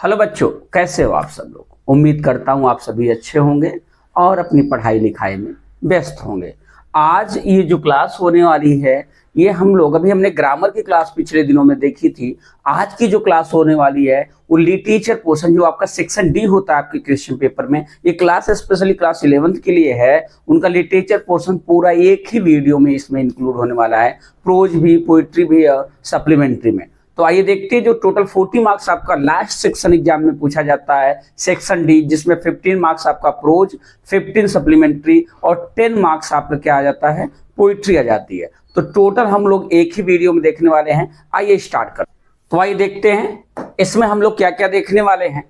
Hello बच्चों, कैसे हो आप सब लोग। उम्मीद करता हूँ आप सभी अच्छे होंगे और अपनी पढ़ाई लिखाई में व्यस्त होंगे। आज ये जो क्लास होने वाली है ये हम लोग हमने ग्रामर की क्लास पिछले दिनों में देखी थी। आज की जो क्लास होने वाली है वो लिटरेचर पोर्शन जो आपका सेक्शन डी होता है आपके क्वेश्चन पेपर में, ये क्लास स्पेशली क्लास 11th के लिए है। उनका लिटरेचर पोर्शन पूरा एक ही वीडियो में इसमें इंक्लूड होने वाला है, प्रोज भी, पोइट्री भी, सप्लीमेंट्री में। तो आइए देखते हैं जो टोटल 40 मार्क्स आपका लास्ट सेक्शन एग्जाम में पूछा जाता है सेक्शन डी, जिसमें 15 मार्क्स आपका प्रोज, 15 सप्लीमेंट्री और 10 मार्क्स आपका क्या आ जाता है, पोइट्री आ जाती है। तो टोटल हम लोग एक ही वीडियो में देखने वाले हैं। आइए स्टार्ट कर। तो आइए देखते हैं इसमें हम लोग क्या क्या देखने वाले हैं।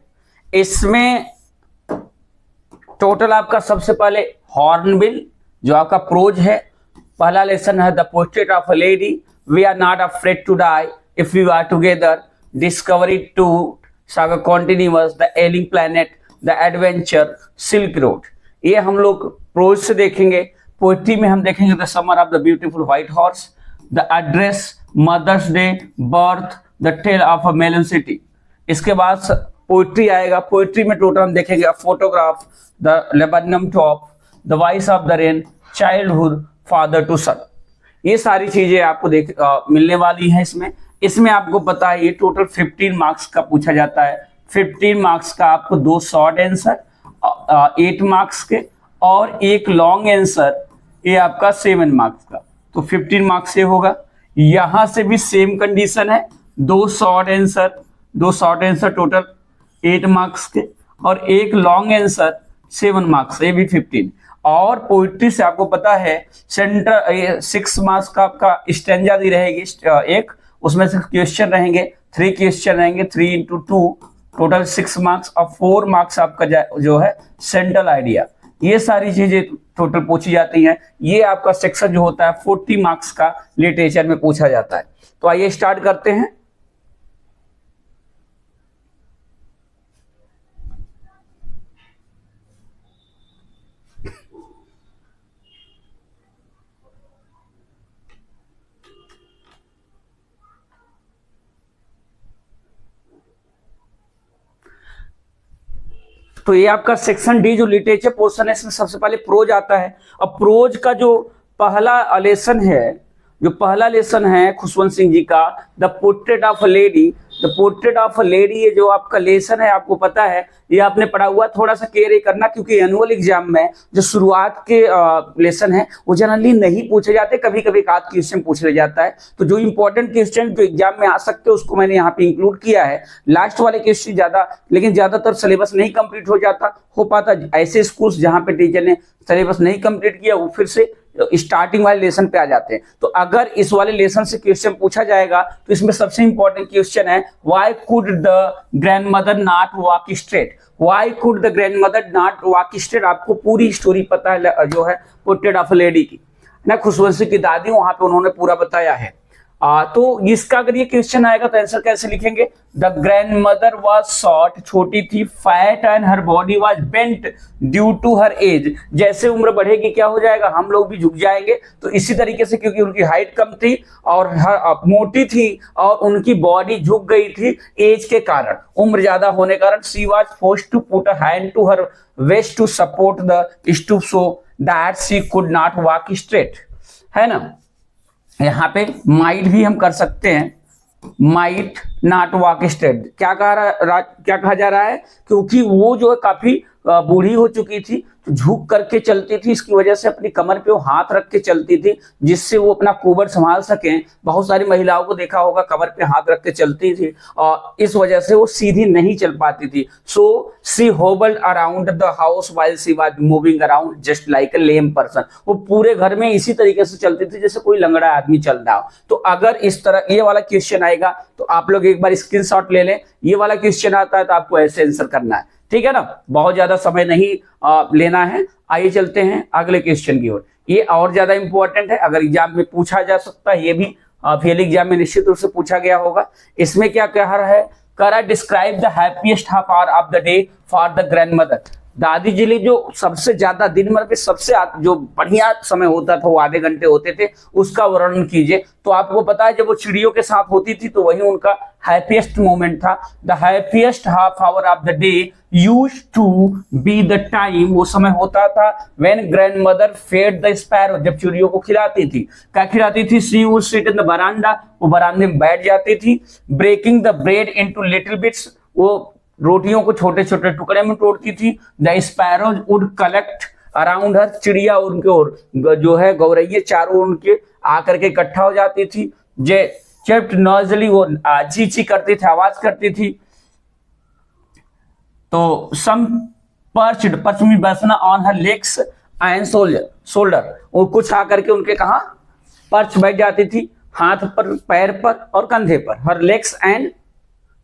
इसमें टोटल आपका सबसे पहले हॉर्नबिल जो आपका प्रोज है, पहला लेसन है the portrait of a lady, we are not afraid to die, if we are together, discovery 2, saga continuous, the alien planet, the adventure, silk road। ये हम लोग प्रोज से देखेंगे। पोएट्री में हम देखेंगे the summer of the beautiful white horse, the address, Mother's Day, birth, the tale of a melon city. इसके बाद पोएट्री आएगा। पोएट्री में टोटल हम देखेंगे a photograph, the laburnum top, the voice of the rain, childhood, father to son. ये सारी चीजें आपको मिलने वाली हैं इसमें आपको पता है ये टोटल 15 मार्क्स का पूछा जाता है। 15 मार्क्स का आपको 2 शॉर्ट आंसर 8 मार्क्स के और एक लॉन्ग आंसर ये आपका 7 मार्क्स का, तो 15 मार्क्स से होगा। यहां से भी सेम कंडीशन है, 2 शॉर्ट आंसर टोटल 8 मार्क्स के और एक लॉन्ग आंसर 7 मार्क्स, ये भी 15। और पोइट्री से आपको पता है सेंटर 6 मार्क्स का आपका स्टैंजा दी रहेगी, एक उसमें से क्वेश्चन रहेंगे, 3 क्वेश्चन रहेंगे, 3 into 2 टोटल 6 मार्क्स और 4 मार्क्स आपका जो है सेंट्रल आइडिया। ये सारी चीजें टोटल पूछी जाती हैं। ये आपका सेक्शन जो होता है 40 मार्क्स का लिटरेचर में पूछा जाता है। तो आइए स्टार्ट करते हैं। तो ये आपका सेक्शन डी जो लिटरेचर पोर्शन है, इसमें सबसे पहले प्रोज आता है। और प्रोज का जो पहला लेसन है खुशवंत सिंह जी का, the portrait of a lady. The portrait of a lady ये जो आपका लेसन है आपको पता है, ये आपने पढ़ा हुआ, थोड़ा सा केयर करना क्योंकि एनुअल एग्जाम में जो शुरुआत के लेसन है वो जनरली नहीं पूछे जाते, कभी कभी एक आध क्वेश्चन पूछ ले जाता है। तो जो इंपॉर्टेंट क्वेश्चन जो एग्जाम में आ सकते हैं उसको मैंने यहाँ पे इंक्लूड किया है। लास्ट वाले क्वेश्चन ज्यादा, लेकिन ज्यादातर सिलेबस नहीं कंप्लीट हो पाता। ऐसे स्कूल्स जहाँ पे टीचर ने सिलेबस नहीं कंप्लीट किया वो फिर से स्टार्टिंग वाले लेसन पे आ जाते हैं। तो अगर इस वाले लेसन से क्वेश्चन पूछा जाएगा तो इसमें सबसे इंपॉर्टेंट क्वेश्चन है why could the grandmother not walk straight. Why could the grandmother not walk straight, आपको पूरी स्टोरी पता है जो है पोर्ट्रेट ऑफ अ लेडी की ना, खुशवंत सिंह की दादी, वहां पे उन्होंने पूरा बताया है। तो इसका अगर ये क्वेश्चन आएगा तो आंसर कैसे लिखेंगे, द ग्रैंडमदर वाज शॉर्ट, छोटी थी, fat and her body was bent due to her age. जैसे उम्र बढ़ेगी क्या हो जाएगा, हम लोग भी झुक जाएंगे। तो इसी तरीके से क्योंकि उनकी हाइट कम थी और मोटी थी और उनकी बॉडी झुक गई थी एज के कारण, उम्र ज्यादा होने के कारण, she was forced to put a hand to her waist to support the stoop so that she could not walk straight, है ना। यहाँ पे माइट भी हम कर सकते हैं, माइट नॉट वॉक स्ट्रेट। क्या कहा जा रहा है, क्योंकि वो जो है काफी बूढ़ी हो चुकी थी तो झुक करके चलती थी, इसकी वजह से अपनी कमर पे वो हाथ रख के चलती थी जिससे वो अपना कुबर संभाल सकें। बहुत सारी महिलाओं को देखा होगा कमर पे हाथ रख के चलती थी और इस वजह से वो सीधी नहीं चल पाती थी। So she hobbled around the house while she was moving around just like a lame person. वो पूरे घर में इसी तरीके से चलती थी जैसे कोई लंगड़ा आदमी चल रहा हो। तो अगर इस तरह ये वाला क्वेश्चन आएगा तो आप लोग एक बार स्क्रीनशॉट ले लें। ये वाला क्वेश्चन आता है तो आपको ऐसे आंसर करना है, ठीक है ना, बहुत ज्यादा समय नहीं लेना है। आइए चलते हैं अगले क्वेश्चन की ओर। ये और ज्यादा इंपॉर्टेंट है, अगर एग्जाम में पूछा जा सकता है, ये भी फेल एग्जाम में निश्चित रूप से पूछा गया होगा। इसमें क्या कह रहा है, करा describe the happiest half hour of the day for the grandmother. दादी जी लिए जो सबसे ज्यादा दिन भर में सबसे जो बढ़िया समय होता था वो आधे घंटे होते थे, उसका वर्णन कीजिए। तो आपको पता है जब वो चिड़ियों के साथ होती थी तो वही उनका हैप्पीएस्ट मोमेंट था। The happiest half hour of the day used to be the time, वो समय होता था when grandmother fed the sparrow, जब चिड़ियों को खिलाती थी। क्या खिलाती थी? She would sit in the veranda, वो बरामदे में बैठ जाती थी। Breaking the bread into little bits, वो रोटियों को छोटे छोटे टुकड़े में तोड़ती थी। The sparrows would collect around her, चिड़िया उनके और जो है गौरैये चारों उनके आकर के इकट्ठा हो जाती थी। जे चेप्ट नॉइजली, वो ची ची करती थी, आवाज करती थी। तो सम पर्च्ड, पर्च में बैठना, on her legs and shoulder, वो कुछ आकर के उनके कहा पर्च बैठ जाती थी, हाथ पर, पैर पर और कंधे पर। हर लेग्स एंड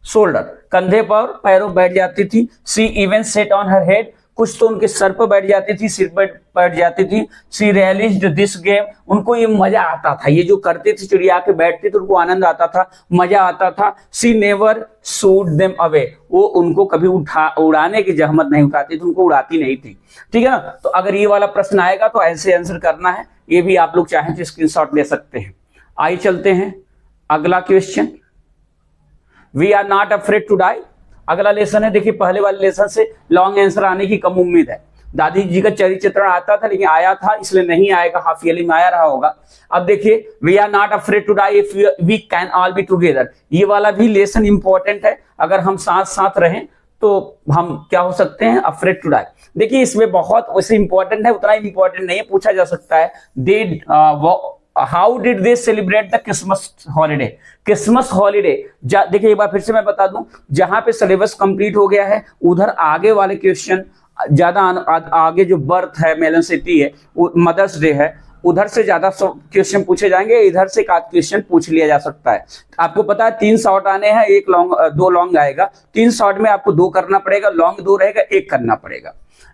शोल्डर, कंधे पर पैरों बैठ जाती थी। She even set on her head, कुछ तो उनके सर पर बैठ जाती थी, सिर पर बैठ जाती थी। सी रियलिज्ड दिस गेम, उनको ये मजा आता था, ये जो करते थे चिड़िया के बैठते थे उनको आनंद आता था, मजा आता था। सी नेवर शूड देम अवे, वो उनको कभी उड़ाने की जहमत नहीं उठाती थी, उनको उड़ाती नहीं थी। ठीक है ना। तो अगर ये वाला प्रश्न आएगा तो ऐसे आंसर करना है। ये भी आप लोग चाहें तो स्क्रीनशॉट ले सकते हैं। आइए चलते हैं अगला question. We are not afraid to die, अगला लेसन है। देखिए पहले वाले लेसन से लॉन्ग आंसर आने की कम उम्मीद है। दादी जी का चरित्र चित्रण आता था लेकिन आया था, इसलिए नहीं आएगा, हाफ ईयरली में आया रहा होगा। अब देखिए we are not afraid to die if we can all be together, ये वाला भी लेसन इंपॉर्टेंट है। अगर हम साथ साथ रहें तो हम क्या हो सकते हैं? Afraid to die. देखिए इसमें बहुत वैसे इंपॉर्टेंट है, उतना इंपॉर्टेंट नहीं है, पूछा जा सकता है। They how did they celebrate the Christmas holiday, Christmas holiday. देखिए एक बार फिर से मैं बता दूं, जहां पे सिलेबस कंप्लीट हो गया है उधर आगे वाले क्वेश्चन ज्यादा आगे जो बर्थ है, मेलन सिटी है, मदर्स डे है, उधर से ज्यादा क्वेश्चन पूछे जाएंगे। इधर से एक आध क्वेश्चन पूछ लिया जा सकता है। आपको पता है 3 शॉर्ट आने हैं, एक लॉन्ग, 2 लॉन्ग आएगा। 3 शॉर्ट में आपको 2 करना पड़ेगा, लॉन्ग 2 रहेगा, 1 करना पड़ेगा।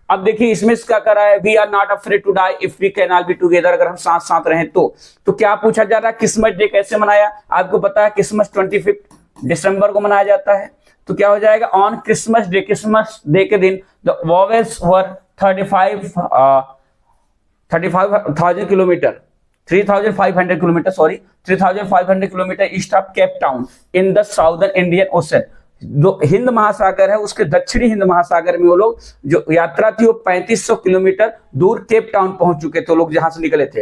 अब देखिए इसमें क्या करा है? We are not afraid to die if we can all be together, अगर हम साथ साथ रहें तो क्या पूछा जा रहा है? क्रिसमस डे कैसे मनाया? आपको पता है क्रिसमस 25 दिसंबर को मनाया जाता है। तो क्या हो जाएगा? On Christmas day, Christmas day के दिन the vowels were 35,000 kilometre, 3,500 kilometre, sorry 3,500 kilometre east of Cape town in the southern Indian ocean. जो हिंद महासागर है उसके दक्षिणी हिंद महासागर में वो लोग जो यात्रा थी वो 3500 किलोमीटर दूर केप टाउन पहुंच चुके थे लोग, जहां से निकले थे।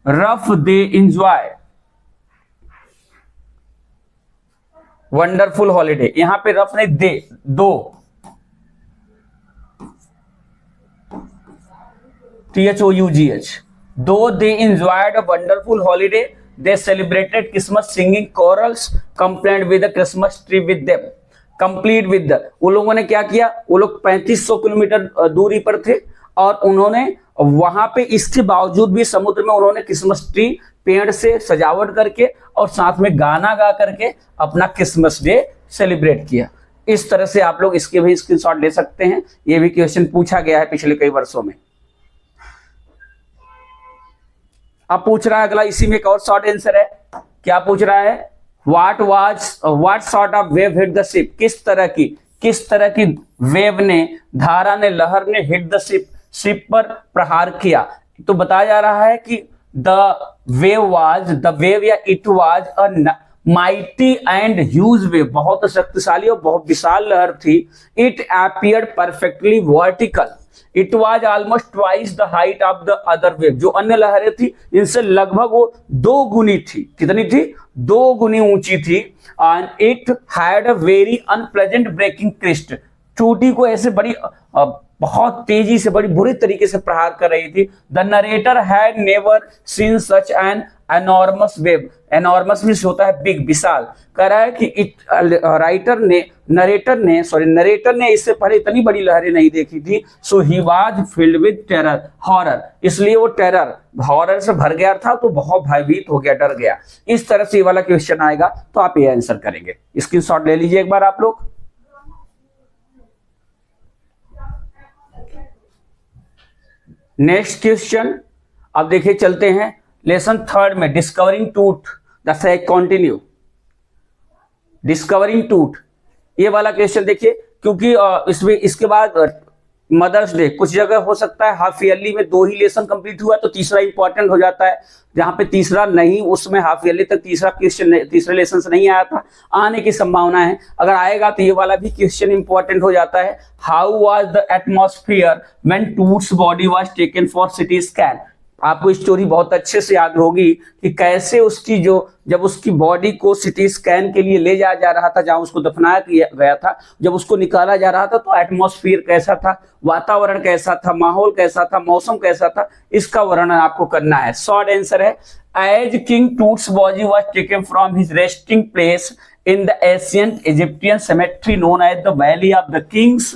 Rough they enjoy wonderful holiday, यहां पे रफ नहीं they, though THOUGH, though they enjoyed a wonderful holiday they celebrated Christmas singing carols complaint with the Christmas tree with them complete with the, वो लोगों ने क्या किया? वो लोग 3500 किलोमीटर दूरी पर थे और उन्होंने वहां पे इसके बावजूद भी समुद्र में उन्होंने क्रिसमस ट्री पेड़ से सजावट करके और साथ में गाना गा करके अपना क्रिसमस डे सेलिब्रेट किया। इस तरह से आप लोग इसके भी स्क्रीनशॉट ले सकते हैं। ये भी क्वेश्चन पूछा गया है पिछले कई वर्षों में। अब पूछ रहा है अगला, इसी में एक और शॉर्ट आंसर है। क्या पूछ रहा है? What sort of wave hit the ship? किस तरह की वेव ने, धारा ने, लहर ने हिट द शिप पर प्रहार किया। तो बताया जा रहा है कि द वेव या it was a mighty and huge wave, बहुत शक्तिशाली और बहुत विशाल लहर थी। It appeared perfectly vertical, it was almost twice the height of the other wave, जो अन्य लहरें थी इनसे लगभग वो 2 गुनी थी। कितनी थी? 2 गुनी ऊंची थी। And it had a very unpleasant breaking crest, चोटी को ऐसे बड़ी बहुत तेजी से, बड़ी बुरी तरीके से प्रहार कर रही थी। The narrator had never seen such an enormous wave, enormous means होता है बिग, विशाल। कह रहा है कि नरेटर ने इससे पहले इतनी बड़ी लहरें नहीं देखी थी। So he was filled with terror, horror, इसलिए वो टेरर, हॉरर से भर गया था, तो बहुत भयभीत हो गया, डर गया। इस तरह से ये वाला क्वेश्चन आएगा तो आप ये आंसर करेंगे। स्क्रीनशॉट ले लीजिए एक बार आप लोग। नेक्स्ट क्वेश्चन, अब देखिए चलते हैं लेसन 3 में, discovering truth the sake continue. Discovering truth ये वाला क्वेश्चन देखिए, क्योंकि इसमें इसके बाद मदर्स डे, कुछ जगह हो सकता है हाफ ईयरली में 2 ही लेसन कंप्लीट हुआ तो तीसरा इंपॉर्टेंट हो जाता है, जहां पे तीसरा नहीं, उसमें हाफ ईयरली तक तीसरा क्वेश्चन तीसरे लेसन से नहीं आया था, आने की संभावना है, अगर आएगा तो ये वाला भी क्वेश्चन इंपॉर्टेंट हो जाता है। How was the atmosphere when Toots body was taken for CT scan. आपको स्टोरी बहुत अच्छे से याद होगी कि कैसे उसकी जब उसकी बॉडी को सिटी स्कैन के लिए ले जाया जा रहा था, जहां उसको दफनाया गया था, जब उसको निकाला जा रहा था तो एटमॉस्फेयर कैसा था, वातावरण कैसा था, माहौल कैसा था, मौसम कैसा था, इसका वर्णन आपको करना है। शॉर्ट आंसर है as King Tut's body was taken from his resting place in the ancient Egyptian cemetery known as the Valley of the Kings.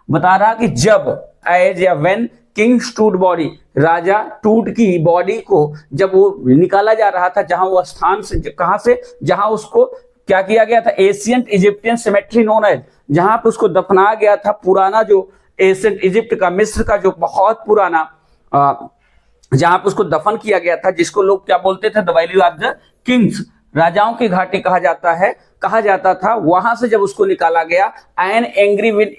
बता रहा कि जब एज या व्हेन किंग टूट बॉडी, राजा टूट की बॉडी को जब वो निकाला जा रहा था, जहां वो स्थान से, कहां से, जहां उसको क्या किया गया था, एशियंट इजिप्टियन सेमेट्री नोन है, जहां पे उसको दफनाया गया था, पुराना जो एशियंट इजिप्ट का, मिस्र का जो बहुत पुराना जहां पे उसको दफन किया गया था, जिसको लोग क्या बोलते थे, the Valley of the Kings, राजाओं की घाटी कहा जाता था, वहां से जब उसको निकाला गया, an angry wind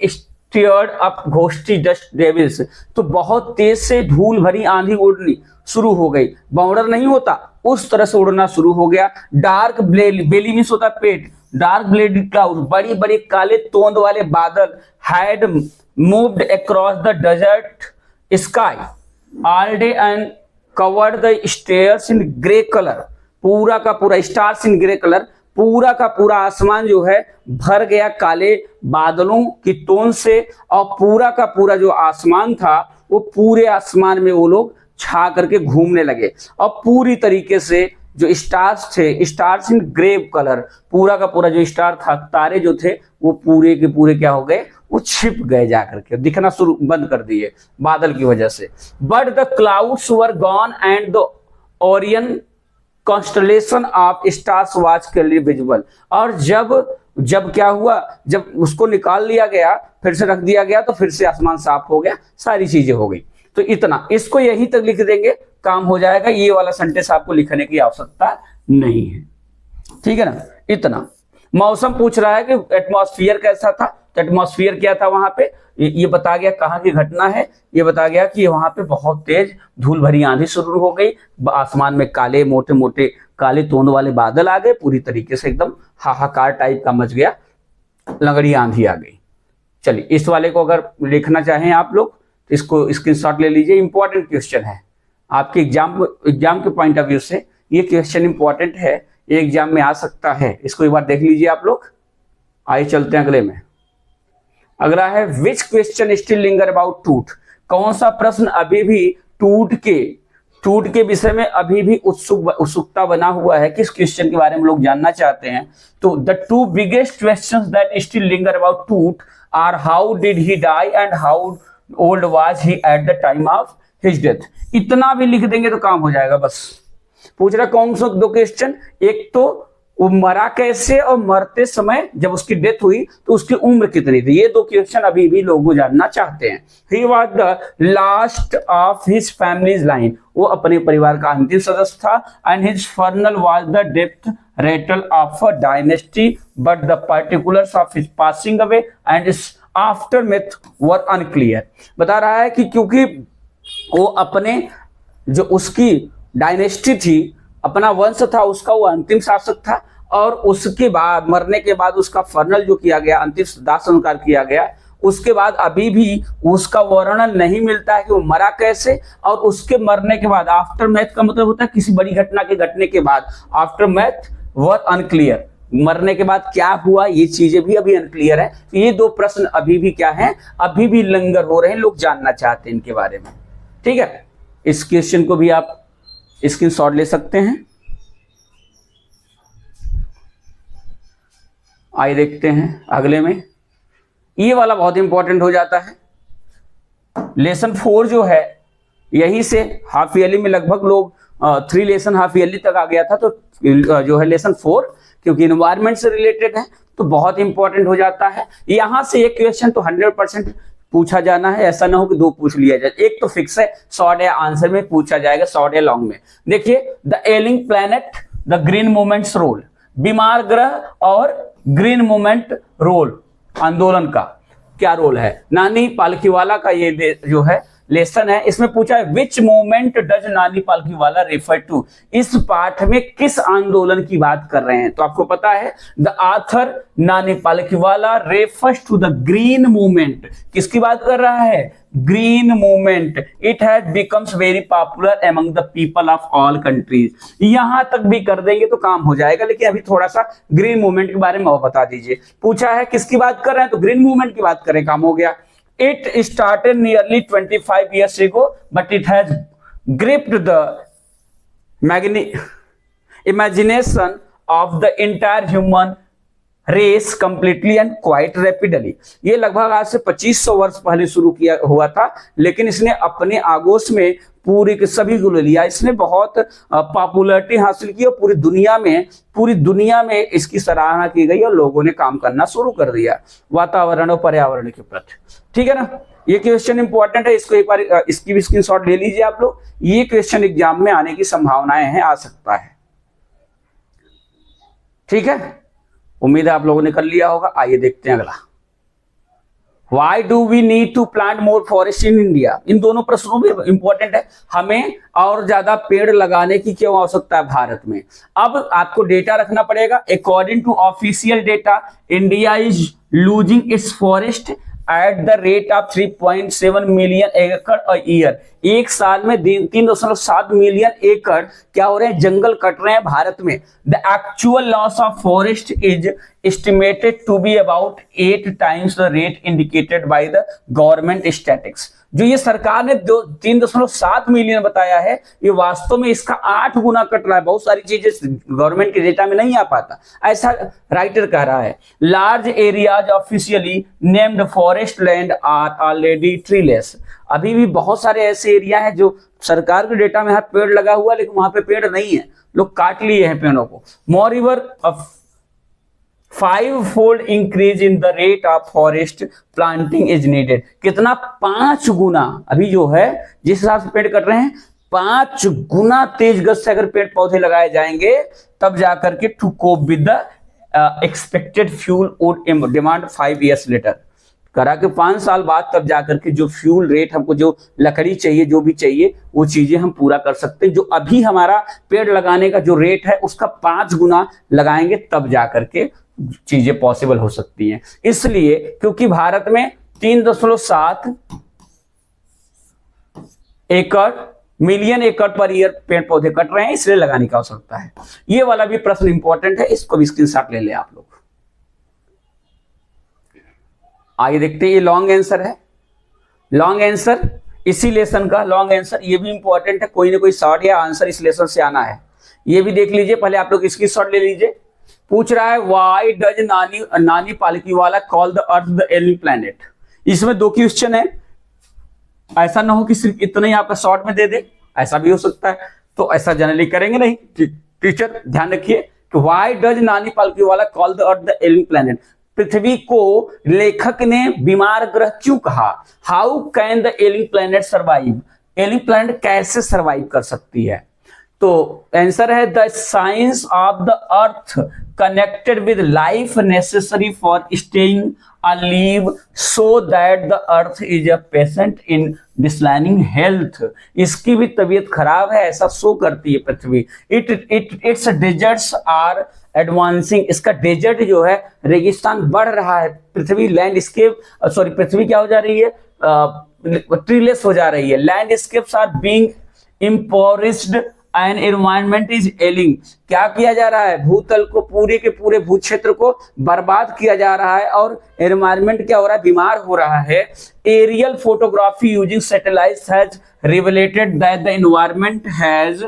stirred up घोस्टी डस्ट डेविल्स, तो बहुत तेज से धूल भरी आंधी उड़नी शुरू हो गई, बाउंडर नहीं होता उस तरह से उड़ना शुरू हो गया। डार्क बेली मीन्स होता पेट, डार्क ब्लेड क्लाउड, बड़ी बड़ी काले तोंद वाले बादल, had moved across the desert sky all day and covered the stars in grey colour, पूरा का पूरा स्टार्स इन ग्रे कलर, पूरा का पूरा आसमान जो है भर गया काले बादलों की तोंद से, और पूरा का पूरा जो आसमान था वो पूरे आसमान में वो लोग छा करके घूमने लगे, और पूरी तरीके से जो स्टार्स थे, स्टार्स इन ग्रे कलर, पूरा का पूरा जो स्टार था, तारे जो थे वो पूरे के पूरे क्या हो गए, वो छिप गए, जाकर के दिखना शुरू बंद कर दिए बादल की वजह से। But the clouds were gone and the Orion constellation of stars was clearly visible, और जब क्या हुआ, जब उसको निकाल लिया गया, फिर से रख दिया गया, तो फिर से आसमान साफ हो गया, सारी चीजें हो गई। तो इतना, इसको यहीं तक लिख देंगे, काम हो जाएगा, ये वाला सेंटेंस आपको लिखने की आवश्यकता नहीं है, ठीक है ना। इतना मौसम पूछ रहा है कि एटमॉस्फेयर कैसा था, तो एटमॉस्फेयर क्या था वहां पे, ये बता गया कहाँ की घटना है, ये बता गया कि वहां पे बहुत तेज धूल भरी आंधी शुरू हो गई, आसमान में काले मोटे मोटे काले तोंद वाले बादल आ गए, पूरी तरीके से एकदम हाहाकार टाइप का मच गया, लगड़ी आंधी आ गई। चलिए, इस वाले को अगर लिखना चाहें आप लोग तो इसको स्क्रीनशॉट ले लीजिए, इंपॉर्टेंट क्वेश्चन है आपके एग्जाम के पॉइंट ऑफ व्यू से, ये क्वेश्चन इंपॉर्टेंट है, ये एग्जाम में आ सकता है, इसको एक बार देख लीजिए आप लोग। आइए चलते हैं अगले में। अगला है which question still linger about टूट, कौन सा प्रश्न अभी भी टूट के विषय में अभी भी उत्सुकता बना हुआ है, किस क्वेश्चन के बारे में लोग जानना चाहते हैं। तो the 2 biggest questions that still linger about Tut are how did he die and how old was he at the time of his death. इतना भी लिख देंगे तो काम हो जाएगा। बस पूछ रहा कौन सा 2 क्वेश्चन, एक तो वो मरा कैसे, और मरते समय जब उसकी डेथ हुई तो उसकी उम्र कितनी थी, ये 2 क्वेश्चन अभी भी लोग जानना चाहते हैं। He was the last of his family's line, वो अपने परिवार का अंतिम सदस्य था, and his funeral was the death rattle of a dynasty, but the particulars of his passing away and his aftermath were unclear। बता रहा है कि क्योंकि वो अपने जो उसकी डायनेस्टी थी, अपना वंश था, उसका वो अंतिम शासक था, और उसके बाद मरने के बाद उसका फर्नल जो किया गया, अंतिम दाह संस्कार किया गया, उसके बाद अभी भी उसका वर्णन नहीं मिलता है कि वो मरा कैसे, और उसके मरने के बाद आफ्टर मैथ का मतलब होता है किसी बड़ी घटना के घटने के बाद, आफ्टर मैथ वर अनक्लियर, मरने के बाद क्या हुआ, ये चीजें भी अभी अनक्लियर है। तो ये 2 प्रश्न अभी भी क्या है, अभी भी लंगर हो रहे हैं, लोग जानना चाहते हैं इनके बारे में, ठीक है। इस क्वेश्चन को भी आप स्क्रीनशॉट ले सकते हैं। आइए देखते हैं अगले में, ये वाला बहुत इंपॉर्टेंट हो जाता है। लेसन 4 जो है, यही से हाफ ईयरली में लगभग लोग 3 लेसन हाफ ईयरली तक आ गया था, तो जो है लेसन 4 क्योंकि इन्वायरमेंट से रिलेटेड है तो बहुत इंपॉर्टेंट हो जाता है। यहां से एक क्वेश्चन तो 100% पूछा जाना है, ऐसा ना हो कि 2 पूछ लिया जाए, एक तो फिक्स है, शॉर्ट या आंसर में पूछा जाएगा, शॉर्ट या लॉन्ग में। देखिए, the ailing planet, the green movement's role, बीमार ग्रह और ग्रीन मूवमेंट रोल आंदोलन का, क्या रोल है। नानी पालकीवाला का ये जो है लेसन है, इसमें पूछा है विच movement does Nani Palkhivala refer to. इस पाठ में किस आंदोलन की बात कर रहे हैं, तो आपको पता है the author Nani Palkhivala refers to the green movement. किसकी बात कर रहा है, green movement. It has becomes very popular among the people of all countries. यहां तक भी कर देंगे तो काम हो जाएगा, लेकिन अभी थोड़ा सा ग्रीन मूवमेंट के बारे में और बता दीजिए। पूछा है किसकी बात कर रहे हैं, तो ग्रीन मूवमेंट की बात करें, काम हो गया। It started nearly 25 years ago, but it has gripped the imagination of the entire human race completely and quite rapidly। ये लगभग आज से 2500 वर्ष पहले शुरू किया हुआ था, लेकिन इसने अपने आगोश में पूरी के सभी को ले लिया। इसने बहुत पॉपुलैरिटी हासिल की और पूरी दुनिया में इसकी सराहना की गई और लोगों ने काम करना शुरू कर दिया वातावरण और पर्यावरण के प्रति। ठीक है ना, ये क्वेश्चन इंपॉर्टेंट है, इसको एक बार इसकी भी स्क्रीनशॉट ले लीजिए आप लोग। ये क्वेश्चन एग्जाम में आने की संभावनाएं हैं, आ सकता है। ठीक है, उम्मीद है आप लोगों ने कर लिया होगा। आइए देखते हैं अगला। Why do we need to plant more forest in India? इन दोनों प्रश्नों में इंपॉर्टेंट है, हमें और ज्यादा पेड़ लगाने की क्यों आवश्यकता है भारत में। अब आपको डेटा रखना पड़ेगा। According to official data, India is losing its forest at the rate of 3.7 million एकड़ अ ईयर। एक साल में 3.7 मिलियन एकड़ क्या हो रहे हैं, जंगल कट रहे हैं भारत में। The actual loss of forest is estimated to be about 8 times the rate indicated by the government statistics। जो ये सरकार ने 3.7 मिलियन बताया है, ये वास्तव में इसका 8 गुना कट रहा है। बहुत सारी चीजें गवर्नमेंट के डेटा में नहीं आ पाता, ऐसा राइटर कह रहा है। Large areas officially named forest land are already treeless. अभी भी बहुत सारे ऐसे एरिया हैं जो सरकार के डेटा में पेड़ लगा हुआ, लेकिन वहां पे पेड़ नहीं है, लोग काट लिए हैं पेड़ों को। मोरिवर 5-fold increase in the rate of forest planting is needed। कितना, 5 गुना। अभी जो है जिस हिसाब से पेड़ कट रहे हैं, 5 गुना तेज गति से अगर पेड़ पौधे लगाए जाएंगे, तब जाकर के to cope with the expected fuel wood demand 5 years later। करा के 5 साल बाद तब जाकर के जो फ्यूल रेट, हमको जो लकड़ी चाहिए, जो भी चाहिए, वो चीजें हम पूरा कर सकते हैं। जो अभी हमारा पेड़ लगाने का जो रेट है, उसका 5 गुना लगाएंगे, तब जाकर के चीजें पॉसिबल हो सकती हैं। इसलिए क्योंकि भारत में 3.7 मिलियन एकड़ पर ईयर पेड़ पौधे कट रहे हैं, इसलिए लगाने की आवश्यकता है। ये वाला भी प्रश्न इंपॉर्टेंट है, इसको भी स्क्रीनशॉट ले लें आप लोग। आइए देखते हैं, ये लॉन्ग आंसर है। लॉन्ग आंसर इसी लेसन का लॉन्ग आंसर, ये भी इंपॉर्टेंट है। कोई ना कोई शॉर्ट या आंसर इस लेसन से आना है, ये भी देख लीजिए। पहले आप लोग इसकी शॉर्ट ले लीजिए। पूछ रहा है why does Nani Palkhivala call the earth the ailing planet. इसमें 2 क्वेश्चन है, ऐसा ना हो कि सिर्फ इतना ही आपका शॉर्ट में दे दे, ऐसा भी हो सकता है, तो ऐसा जनरली करेंगे नहीं। टीचर ध्यान रखिए कि why does Nani Palkhivala call the earth the ailing planet. पृथ्वी को लेखक ने बीमार ग्रह क्यों कहा। How can the ailing planet survive. Ailing planet कैसे सर्वाइव कर सकती है, तो आंसर है the science of the earth connected with life necessary for staying alive so that the earth is a patient in declining health. इसकी भी तबीयत खराब है, ऐसा शो करती है पृथ्वी। Its deserts are advancing. इसका डेजर्ट जो है, रेगिस्तान बढ़ रहा है। पृथ्वी लैंडस्केप पृथ्वी क्या हो जा रही है, ट्रीलेस हो जा रही है। Landscapes are being impoverished and environment is ailing. क्या किया जा रहा है, भूतल को, पूरे के पूरे भूक्षेत्र को बर्बाद किया जा रहा है, और एनवायरनमेंट क्या हो रहा है, बीमार हो रहा है। Aerial photography using satellites has revealed that the environment has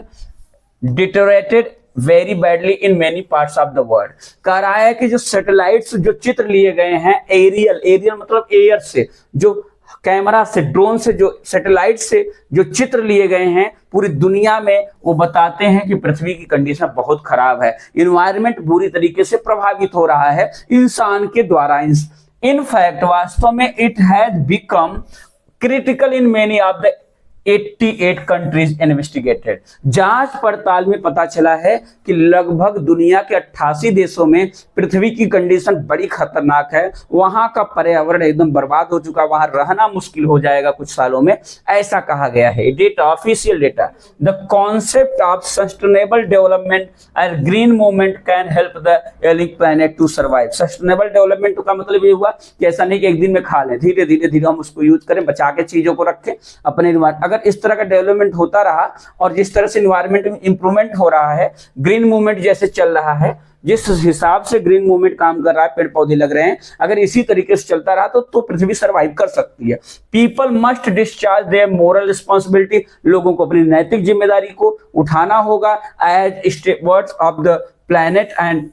deteriorated very badly in many parts of the world. कह रहा है कि जो सैटेलाइट्स, जो चित्र लिए गए हैं, एरियल मतलब एयर से, जो कैमरा से, ड्रोन से, जो सैटेलाइट से जो चित्र लिए गए हैं पूरी दुनिया में, वो बताते हैं कि पृथ्वी की कंडीशन बहुत खराब है। इन्वायरमेंट बुरी तरीके से प्रभावित हो रहा है इंसान के द्वारा। इन फैक्ट वास्तव में it has become critical in many of the 88 countries investigated. जांच पड़ताल में पता चला है कि लगभग दुनिया के 88 देशों में पृथ्वी की कंडीशन बड़ी खतरनाक है, वहां का पर्यावरण एकदम बर्बाद हो चुका, वहां रहना मुश्किल हो जाएगा कुछ सालों में, ऐसा कहा गया है। Data, official data. The concept of sustainable development and green movement can help the ailing planet to survive. Sustainable development का मतलब ये हुआ कि ऐसा नहीं कि एक दिन में खा लें, धीरे धीरे धीरे हम उसको यूज करें, बचा के चीजों को रखें अपने। अगर इस तरह का डेवलपमेंट होता रहा और जिस तरह से एनवायरनमेंट में इंप्रूवमेंट हो रहा है, ग्रीन मूवमेंट जैसे चल रहा है, जिस हिसाब से ग्रीन मूवमेंट काम कर रहा है, पेड़ पौधे लग रहे हैं, अगर इसी तरीके से चलता रहा तो पृथ्वी सर्वाइव कर सकती है। People must discharge their moral responsibility. लोगों को अपनी नैतिक जिम्मेदारी को उठाना होगा as stewards of the planet and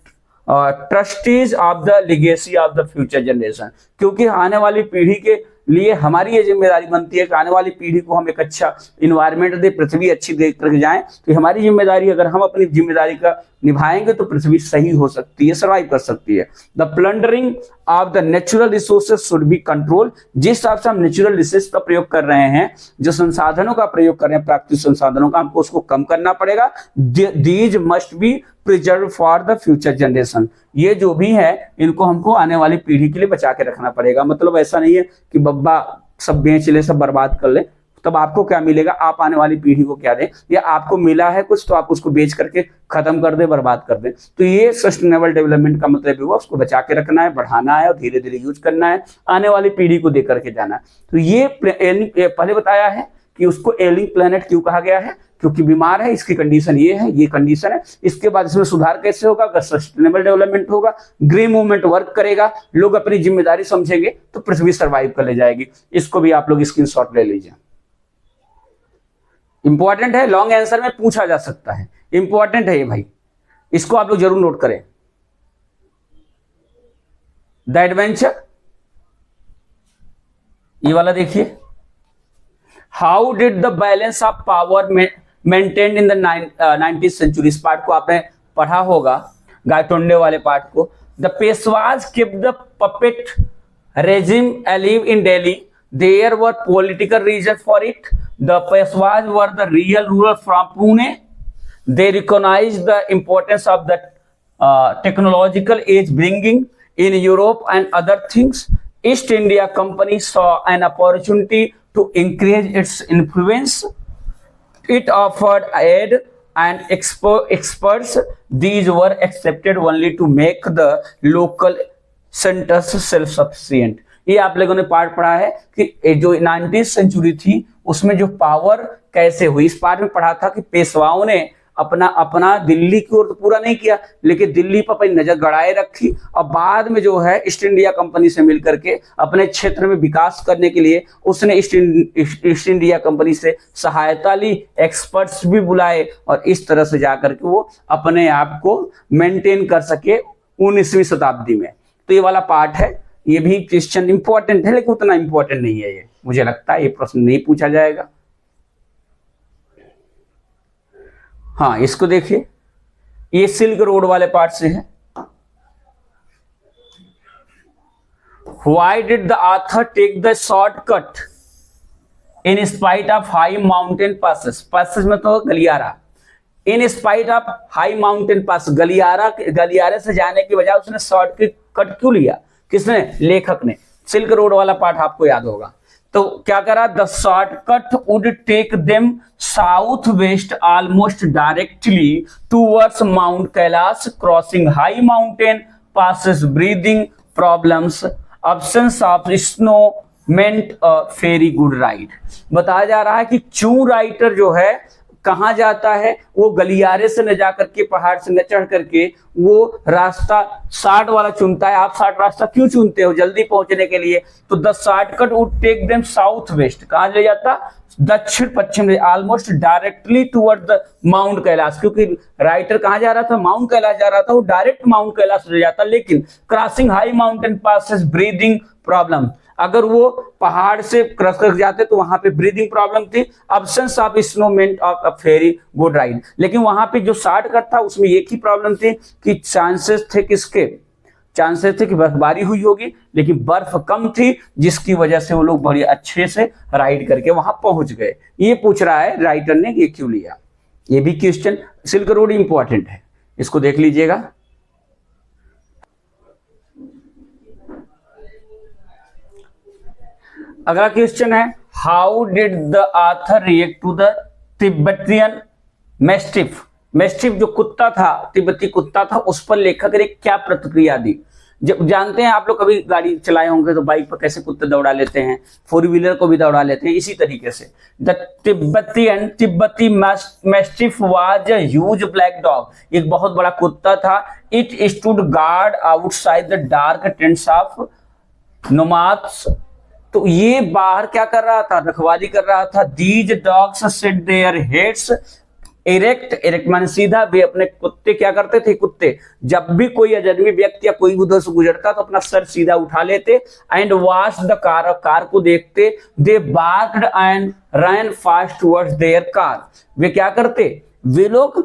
trustees of the legacy of the future generation. क्योंकि आने वाली पीढ़ी के लिए हमारी ये जिम्मेदारी बनती है कि आने वाली पीढ़ी को हम एक अच्छा इन्वायरमेंट दे, पृथ्वी अच्छी देख कर जाएं। तो हमारी जिम्मेदारी, अगर हम अपनी जिम्मेदारी का निभाएंगे तो पृथ्वी सही हो सकती है, सर्वाइव कर सकती है। The plundering of the natural resources should be control. जिस हिसाब से हम नेचुरल रिसोर्स का प्रयोग कर रहे हैं, जो संसाधनों का प्रयोग कर रहे हैं, प्राकृतिक संसाधनों का, हमको उसको कम करना पड़ेगा। These must be preserve for the future generation. ये जो भी है इनको हमको आने वाली पीढ़ी के लिए बचा के रखना पड़ेगा। मतलब ऐसा नहीं है कि बब्बा सब बेच ले, सब बर्बाद कर ले, तब आपको क्या मिलेगा, आप आने वाली पीढ़ी को क्या दें, या आपको मिला है कुछ तो आप उसको बेच करके खत्म कर दे, बर्बाद कर दे। तो ये सस्टेनेबल डेवलपमेंट का मतलब हुआ, उसको बचा के रखना है, बढ़ाना है और धीरे धीरे यूज करना है, आने वाली पीढ़ी को दे करके जाना है। तो ये पहले बताया है कि उसको एलिंग प्लैनेट क्यों कहा गया है, क्योंकि बीमार है, इसकी कंडीशन ये है, ये कंडीशन है। इसके बाद इसमें सुधार कैसे होगा, अगर सस्टेनेबल डेवलपमेंट होगा, ग्रीन मूवमेंट वर्क करेगा, लोग अपनी जिम्मेदारी समझेंगे तो पृथ्वी सर्वाइव कर ले जाएगी। इसको भी आप लोग स्क्रीनशॉट ले लीजिए, इंपॉर्टेंट है, लॉन्ग आंसर में पूछा जा सकता है, इंपॉर्टेंट है ये भाई, इसको आप लोग जरूर नोट करें। द एडवेंचर, ये वाला देखिए, how did the balance of power maintained in the 19th century. इस पार्ट को आपने पढ़ा होगा, गायतोंडे वाले पार्ट को। The Peshwas kept the puppet regime alive in Delhi. There were political reasons for it. The Peshwas were the real ruler from Pune. They recognized the importance of the technological age bringing in Europe and other things. East India Company saw an opportunity to increase its influence. It offered aid and experts. These were accepted only to make the local centers self-sufficient. ये आप लोगों ने part पढ़ा है कि जो 19th century थी उसमें जो पावर कैसे हुई, इस पार्ट में पढ़ा था कि पेशवाओं ने अपना दिल्ली की ओर तो पूरा नहीं किया, लेकिन दिल्ली पर अपनी नजर गड़ाए रखी और बाद में जो है ईस्ट इंडिया कंपनी से मिलकर के अपने क्षेत्र में विकास करने के लिए उसने ईस्ट इंडिया कंपनी से सहायता ली, एक्सपर्ट्स भी बुलाए और इस तरह से जाकर के वो अपने आप को मेंटेन कर सके 19वीं शताब्दी में। तो ये वाला पार्ट है, ये भी क्वेश्चन इंपॉर्टेंट है लेकिन उतना इंपॉर्टेंट नहीं है, ये मुझे लगता है ये प्रश्न नहीं पूछा जाएगा। हाँ, इसको देखिए, ये सिल्क रोड वाले पार्ट से है। Why did the author take the shortcut in spite of high mountain passes? passes में तो गलियारा, in spite of high mountain pass, गलियारे से जाने की बजाय उसने शॉर्टकट क्यों लिया? किसने? लेखक ने। सिल्क रोड वाला पार्ट आपको याद होगा। तो क्या करा, the shortcut would take them south west almost directly towards mount Kailash, crossing high mountain passes, breathing problems, absence of snow meant a very good ride. बताया जा रहा है कि चू राइटर जो है कहां जाता है, वो गलियारे से न जाकर के पहाड़ से न चढ़ करके वो रास्ता शार्ट वाला चुनता है। आप शार्ट रास्ता क्यों चुनते हो? जल्दी पहुंचने के लिए। So the shortcut would take them south west, कहां ले जाता? दक्षिण पश्चिम, almost directly toward the Mount Kailash, क्योंकि राइटर कहां जा रहा था? माउंट कैलाश जा रहा था, वो डायरेक्ट माउंट कैलाश ले जाता। लेकिन crossing high mountain passes, breathing problem, अगर वो पहाड़ से क्रॉस कर जाते तो वहां पे ब्रीदिंग प्रॉब्लम थी। Absence of snow meant of a very good ride, लेकिन वहां पे जो शॉर्टकट था उसमें एक ही प्रॉब्लम थी कि चांसेस थे किसके? चांसेस थे कि बर्फबारी हुई होगी, लेकिन बर्फ कम थी जिसकी वजह से वो लोग बड़े अच्छे से राइड करके वहां पहुंच गए। ये पूछ रहा है राइटर ने ये क्यों लिया। ये भी क्वेश्चन, सिल्क रोड इंपॉर्टेंट है, इसको देख लीजिएगा। अगला क्वेश्चन है, how did the author react to the Tibetan mastiff. Mastiff जो कुत्ता था, तिब्बती कुत्ता था, उस पर लेखक ने क्या प्रतिक्रिया दी। जब जानते हैं आप लोग कभी गाड़ी चलाए होंगे तो बाइक पर कैसे कुत्ते दौड़ा लेते हैं, फोर व्हीलर को भी दौड़ा लेते हैं, इसी तरीके से द तिब्बती mastiff was a huge black dog, एक बहुत बड़ा कुत्ता था। It stood guard outside the dark tents of nomads, तो ये बाहर क्या कर रहा था, रखवाली कर रहा था। These dogs set their heads erect माने सीधा, वे अपने कुत्ते क्या करते थे, कुत्ते जब भी कोई अजनबी व्यक्ति या कोई उधर से गुजरता तो अपना सर सीधा उठा लेते। And watch the car, car को देखते। They barked and run fast towards their car, वे क्या करते, वे लोग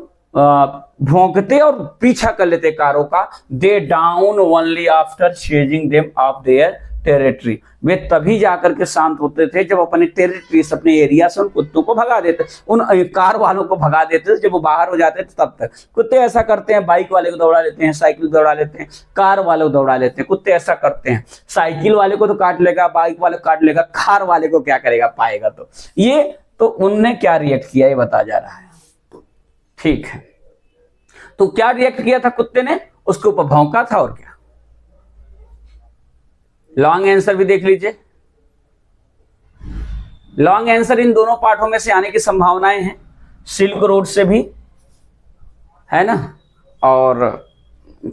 भौंकते और पीछा कर लेते कारों का। They down only after chasing them off their territory, वे तभी जाकर के शांत होते थे जब अपने टेरिटरी से, अपने एरिया से उन कुत्तों को भगा देते, उन कार वालों को भगा देते थे। जब वो बाहर हो जाते थे तब तक कुत्ते ऐसा करते हैं, बाइक वाले को दौड़ा लेते हैं, साइकिल दौड़ा लेते हैं, कार वाले को दौड़ा लेते हैं, कुत्ते ऐसा करते हैं। साइकिल वाले को तो काट लेगा, बाइक वाले को काट लेगा, कार वाले को क्या करेगा, पाएगा तो। ये तो उनने क्या रिएक्ट किया ये बता जा रहा है, ठीक है। तो क्या रिएक्ट किया था कुत्ते ने, उसके ऊपर भौंका था और क्या। लॉन्ग आंसर भी देख लीजिए। लॉन्ग आंसर इन दोनों पार्टों में से आने की संभावनाएं हैं, सिल्क रोड से भी है ना, और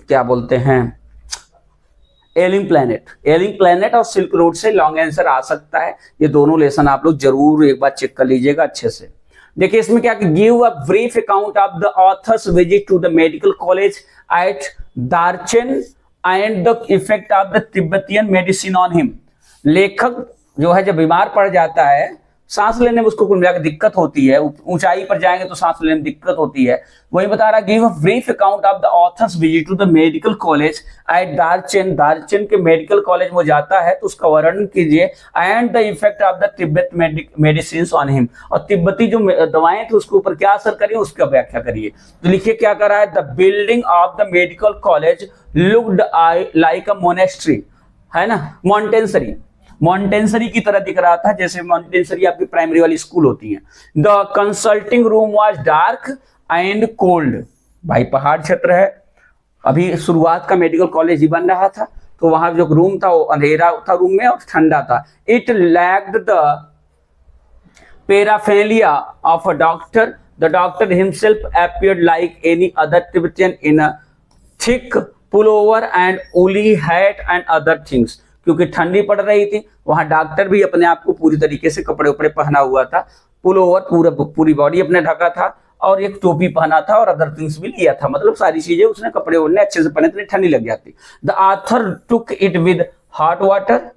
क्या बोलते हैं, एलिंग प्लैनेट और सिल्क रोड से लॉन्ग आंसर आ सकता है। ये दोनों लेसन आप लोग जरूर एक बार चेक कर लीजिएगा अच्छे से। देखिए इसमें क्या, give a brief account of the author's visit to the medical college at Darchen and the effect of the Tibetan medicine on him. लेखक जो है जब बीमार पड़ जाता है, सांस लेने में उसको कुल मिलाकर दिक्कत होती है, ऊंचाई पर जाएंगे तो सांस लेने में दिक्कत होती है, वही बता रहा, give a brief account of the author's visit to the medical college at Darchen. Darchen के मेडिकल कॉलेज में जाता है तो उसका वर्णन कीजिए। And the effect of the Tibet medicine on him, और तिब्बती जो दवाएं थी उसके ऊपर क्या असर करिए उसका व्याख्या करिए। तो लिखिए क्या कर रहा है, the building of the medical college looked like a monastery, है ना, मॉन्टेंसरी की तरह दिख रहा था, जैसे मॉन्टेंसरी आपकी प्राइमरी वाली स्कूल होती है। The consulting room was dark and cold, भाई पहाड़ क्षेत्र है, अभी शुरुआत का मेडिकल कॉलेज ही बन रहा था, तो वहां जो रूम था वो अंधेरा था रूम में और ठंडा था। It lacked the paraphernalia of a doctor, the doctor himself appeared like any other Tibetan in a thick pullover and woolly hat and other things, क्योंकि ठंडी पड़ रही थी, वहां डॉक्टर भी अपने आप को पूरी तरीके से कपड़े उपड़े पहना हुआ था, पुलोवर पूरी बॉडी अपने ढका था, और एक टोपी पहना था और अदर थिंग्स भी लिया था, मतलब सारी चीजें उसने कपड़े ओढ़ने अच्छे से पहने थे, ठंडी लग जाती। The author took it with hot water,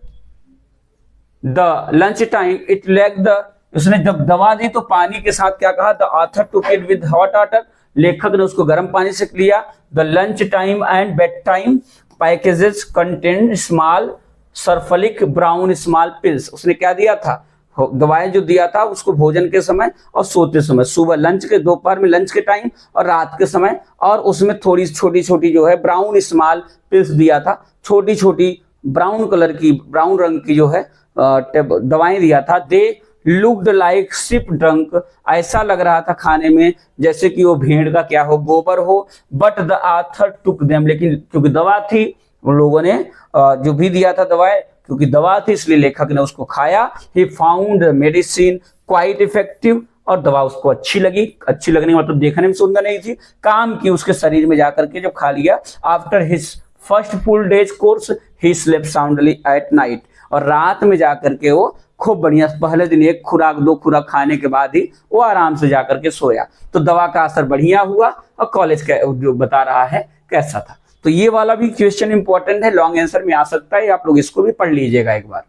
the lunch time it lack the, उसने जब दवा दी तो पानी के साथ क्या कहा, the author took it with hot water, लेखक ने उसको गर्म पानी से लिया। The lunch time and bed time packages contain small sulphuric brown small pills, उसने क्या दिया था, दवाएं जो दिया था उसको भोजन के समय और सोते समय, सुबह लंच के, दोपहर में लंच के टाइम और रात के समय, और उसमें थोड़ी छोटी छोटी जो है ब्राउन स्मॉल पिल्स दिया था, छोटी छोटी ब्राउन कलर की, ब्राउन रंग की जो है दवाएं दिया था। They looked like ship drunk, ऐसा लग रहा था खाने में जैसे कि वो भेड़ का क्या हो, गोबर हो। But the author took them, लेकिन क्योंकि दवा थी उन लोगों ने जो भी दिया था दवाएं, क्योंकि दवा थी इसलिए लेखक ने उसको खाया। He found medicine quite effective, और दवा उसको अच्छी लगी, अच्छी लगने का मतलब देखने में सुंदर नहीं थी, काम की उसके शरीर में जाकर के जब खा लिया। After his first full days course he slept soundly at night, और रात में जाकर के वो खूब बढ़िया, पहले दिन एक खुराक दो खुराक खाने के बाद ही वो आराम से जाकर के सोया, तो दवा का असर बढ़िया हुआ। और कॉलेज का जो बता रहा है कैसा था, तो ये वाला भी क्वेश्चन इंपॉर्टेंट है, लॉन्ग आंसर में आ सकता है, आप लोग इसको भी पढ़ लीजिएगा एक बार।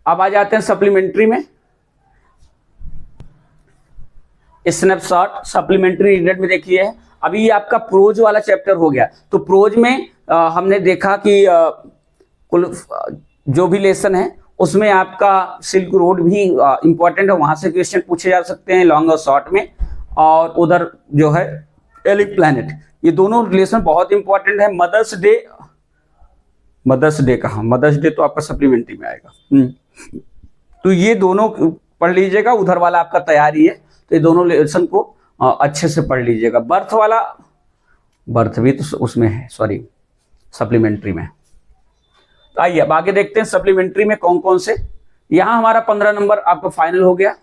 अब आ जाते हैं सप्लीमेंट्री में, स्नैपशॉट सप्लीमेंट्री रीडर में देखिए, अभी ये आपका प्रोज वाला चैप्टर हो गया, तो प्रोज में हमने देखा कि कुल जो भी लेसन है उसमें आपका सिल्क रोड भी इंपॉर्टेंट है, वहां से क्वेश्चन पूछे जा सकते हैं लॉन्ग और शॉर्ट में। और उधर जो है एलिक प्लैनेट, ये दोनों रिलेशन बहुत इंपॉर्टेंट है। मदर्स डे कहाँ, मदर्स डे तो आपका सप्लीमेंट्री में आएगा। तो ये दोनों पढ़ लीजिएगा, उधर वाला आपका तैयारी है तो ये दोनों लेसन को अच्छे से पढ़ लीजिएगा। बर्थ भी तो उसमें है, सॉरी सप्लीमेंट्री में। तो आइए अब आगे देखते हैं सप्लीमेंट्री में कौन कौन से। यहां हमारा 15 नंबर आपका फाइनल हो गया।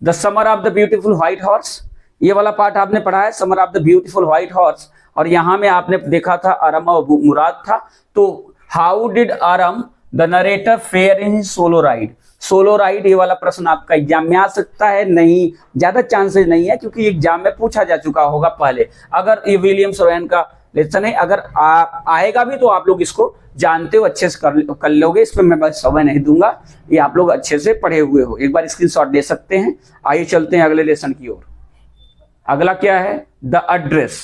The summer of the beautiful white horse, ये वाला पार्ट आपने पढ़ा है, summer of the beautiful white horse. और यहां में आपने देखा था अरम और मुराद था। तो how did अरम the narrator fair in solo ride, solo ride ये वाला प्रश्न आपका एग्जाम में आ सकता है, नहीं ज्यादा चांसेस नहीं है क्योंकि एग्जाम में पूछा जा चुका होगा पहले। अगर ये विलियम सोरेन का लेसन है, अगर आएगा भी तो आप लोग इसको जानते हो, अच्छे से कर लोगे, इसमें मैं बस समय नहीं दूंगा, ये आप लोग अच्छे से पढ़े हुए हो, एक बार स्क्रीनशॉट ले सकते हैं। आइए चलते हैं अगले लेसन की ओर। अगला क्या है, द एड्रेस।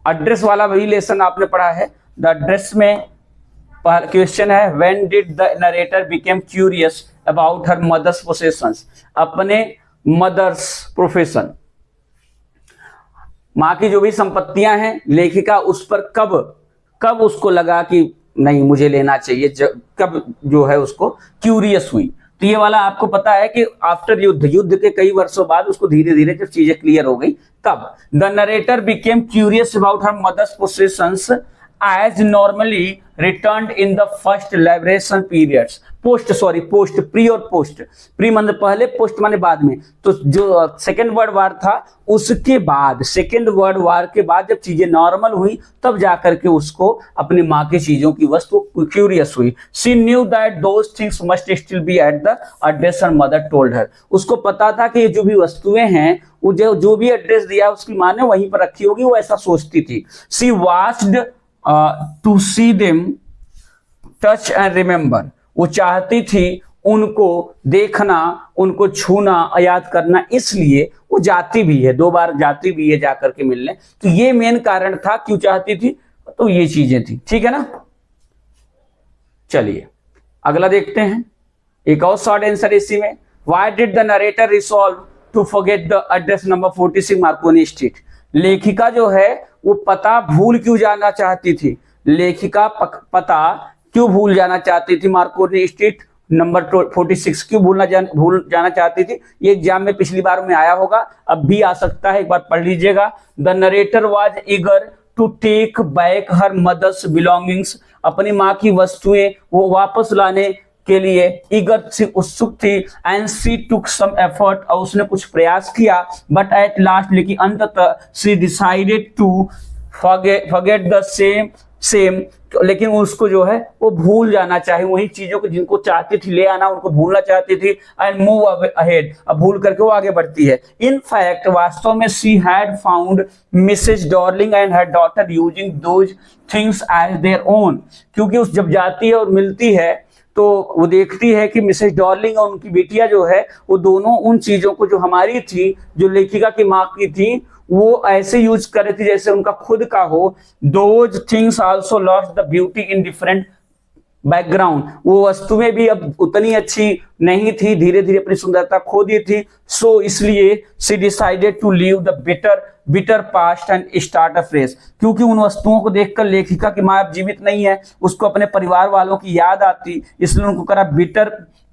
एड्रेस वाला वही लेसन आपने पढ़ा है। द एड्रेस में क्वेश्चन है when did the narrator became curious about her mother's possessions, अपने मदर्स प्रोफेशन, माँ की जो भी संपत्तियां हैं लेखिका उस पर कब उसको लगा कि नहीं मुझे लेना चाहिए, कब जो है उसको क्यूरियस हुई। तो ये वाला आपको पता है कि आफ्टर युद्ध के कई वर्षों बाद उसको धीरे धीरे जब चीजें क्लियर हो गई तब। The narrator became curious about her mother's possessions as normally returned in the first liberation periods, pre और पोस्ट, प्री मतलब पहले, पोस्ट माने बाद में। तो जो सेकेंड वर्ल्ड वार था उसके बाद, सेकेंड वर्ल्ड वार के बाद जब चीजें नॉर्मल हुई तब जाकर के उसको अपनी माँ की चीजों की वस्तु क्यूरियस हुई। She knew that those things must still be at the address her mother told her, उसको पता था कि ये जो भी वस्तुएं हैं वो जो भी एड्रेस दिया उसकी माँ ने वहीं पर रखी होगी, वो ऐसा सोचती थी। She watched to see them touch and remember, वो चाहती थी उनको देखना, उनको छूना, याद करना, इसलिए वो जाती भी है, 2 बार जाती भी है जाकर के मिलने। तो ये मेन कारण था क्यों चाहती थी, तो ये चीजें थी, ठीक है ना। चलिए अगला देखते हैं, एक और शॉर्ट आंसर इसी में। Why did the narrator resolve to forget the address number 46 Marconi street, लेखिका जो है वो पता भूल क्यों जाना चाहती थी, लेखिका पता क्यों भूल जाना चाहती थी, मार्कोनी स्ट्रीट नंबर 46 क्यों भूल जाना चाहती थी। ये एग्जाम में पिछली बार में आया होगा, अब भी आ सकता है, एक बार पढ़ लीजिएगा। The narrator was eager to take back her mother's belongings, अपनी माँ की वस्तुएं वो वापस लाने के लिए ईगर से उत्सुक थी। And she took some effort, और उसने कुछ प्रयास किया, बट एट लास्ट, लेकिन अंततः she decided to forget the same, लेकिन उसको जो है वो भूल जाना चाहिए, वही चीजों को जिनको चाहती थी ले आना उनको भूलना चाहती थी। एंड मूव अहेड, अब भूल करके वो आगे बढ़ती है। इन फैक्ट वास्तव में she had found Mrs Dorling and her daughter using those things as their own, क्योंकि उस जब जाती है और मिलती है तो वो देखती है कि मिसेज डॉर्लिंग और उनकी बेटियां जो है वो दोनों उन चीजों को जो हमारी थी, जो लेखिका की माँ की थी, वो ऐसे यूज कर रही थी जैसे उनका खुद का हो। Those things also lost the beauty in different background, वो वस्तुएं भी अब उतनी अच्छी नहीं थी, धीरे धीरे अपनी सुंदरता खो दी थी। सो इसलिए she decided to leave the bitter past and start afresh, क्योंकि उन वस्तुओं को देखकर लेखिका की माँ अब जीवित नहीं है, उसको अपने परिवार वालों की याद आती, इसलिए उनको करा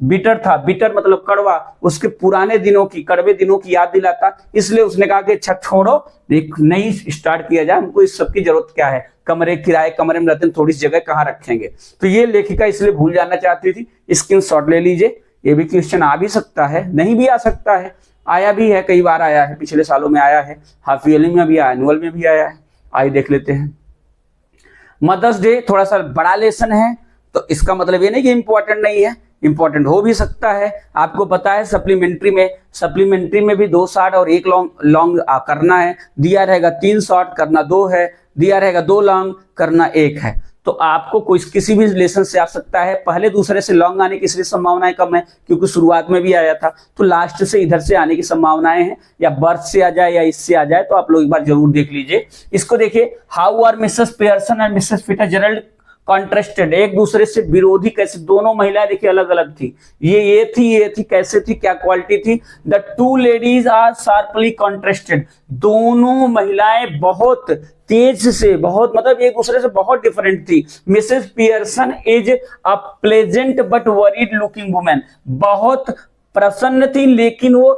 बिटर था, बिटर मतलब कड़वा, उसके पुराने दिनों की, कड़वे दिनों की याद दिलाता, इसलिए उसने कहा कि अच्छा छोड़ो, एक नई स्टार्ट किया जाए, हमको इस सब की जरूरत क्या है, कमरे किराए, कमरे में रहते हैं, थोड़ी सी जगह कहाँ रखेंगे। तो ये लेखिका इसलिए भूल जाना चाहती थी। स्क्रीनशॉट ले लीजिए, ये भी क्वेश्चन आ भी सकता है, नहीं भी आ सकता है, आया भी है, कई बार आया है, पिछले सालों में आया है, हाफ ईयरली में भी आया, एनुअल में भी आया है। आइए देख लेते हैं। मदर्स डे थोड़ा सा बड़ा लेसन है, तो इसका मतलब ये नहीं कि इंपॉर्टेंट नहीं है, इंपॉर्टेंट हो भी सकता है। आपको पता है सप्लीमेंट्री में भी 2 शॉर्ट और 1 लॉन्ग करना है, दिया रहेगा 3 शॉर्ट करना 2 है, दिया रहेगा 2 लॉन्ग करना 1 है। तो आपको कोई किसी भी रिलेशन से आ सकता है। पहले दूसरे से लॉन्ग आने की इसलिए संभावनाएं कम है क्योंकि शुरुआत में भी आया था, तो लास्ट से इधर से आने की संभावनाएं हैं, या बर्थ से आ जाए या इससे आ जाए। तो आप लोग एक बार जरूर देख लीजिए इसको। देखिए, how are Mrs Pearson and Mrs Fitzgerald contrasted, एक दूसरे से विरोधी कैसे, दोनों महिलाएं देखिए अलग अलग थी, ये थी, कैसे थी, क्या क्वालिटी थी। The two ladies are sharply contrasted, दोनों महिलाएं बहुत तेज से, बहुत मतलब एक दूसरे से बहुत डिफरेंट थी। Mrs Pearson is a pleasant but worried looking women, बहुत प्रसन्न थी लेकिन वो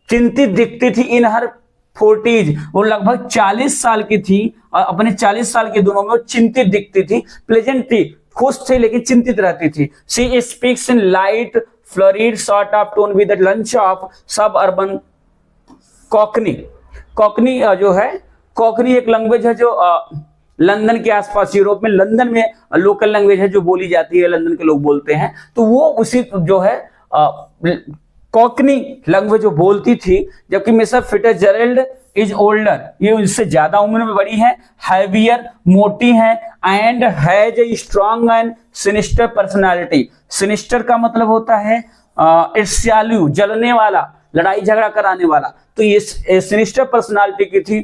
चिंतित दिखती थी। इन हर 40s, वो लगभग 40 साल की थी और अपने 40 साल के दिनों में वो चिंतित दिखती थी, प्लेजेंट थी, खुश थी लेकिन चिंतित रहती थी। She speaks in light fluoride sort of tone with the lunch of सब अर्बन कॉकनी। कॉकनी जो है, कॉकनी एक लैंग्वेज है जो लंदन के आसपास, यूरोप में, लंदन में लोकल लैंग्वेज है जो बोली जाती है, लंदन के लोग बोलते हैं। तो वो उसी जो है कॉकनी लैंग्वेज जो बोलती थी। जबकि मिसेस फिट्जजेराल्ड इज ओल्डर, ये उससे ज्यादा उम्र में बड़ी है, हैवियर, मोटी है, and has a strong and sinister personality. Sinister का मतलब होता है ईर्ष्यालु, जलने वाला, लड़ाई झगड़ा कराने वाला। तो ये सिनिस्टर पर्सनालिटी की थी,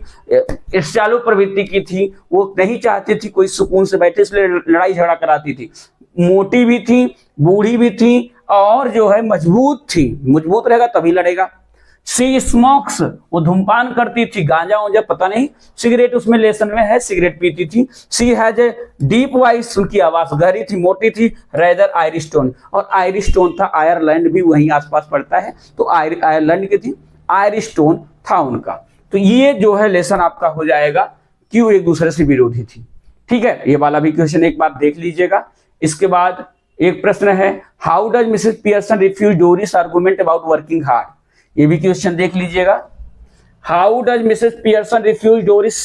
ईर्ष्यालु प्रवृत्ति की थी, वो नहीं चाहती थी कोई सुकून से बैठे, इसलिए लड़ाई झगड़ा कराती थी। मोटी भी थी, बूढ़ी भी थी, और जो है मजबूत थी, मजबूत रहेगा तभी लड़ेगा। सी स्मोक्स, वो धूमपान करती थी, गांजा वांजा पता नहीं, सिगरेट उसमें लेसन में है, सिगरेट पीती थी। सी हैज ए डीप वॉइस, उनकी आवाज गहरी थी, मोटी थी। रेदर आयरिश टोन, और आयरिश टोन था, आयरलैंड भी वहीं आसपास पड़ता है, तो आयरलैंड की थी, आयरिश टोन था उनका। तो ये जो है लेसन आपका हो जाएगा, क्यों एक दूसरे से विरोधी थी। ठीक है, ये वाला भी क्वेश्चन एक बार देख लीजिएगा। इसके बाद एक प्रश्न है, how does Mrs Pearson refuse Doris argument about working hard, ये भी क्वेश्चन देख लीजिएगा। How does Mrs Pearson refuse Doris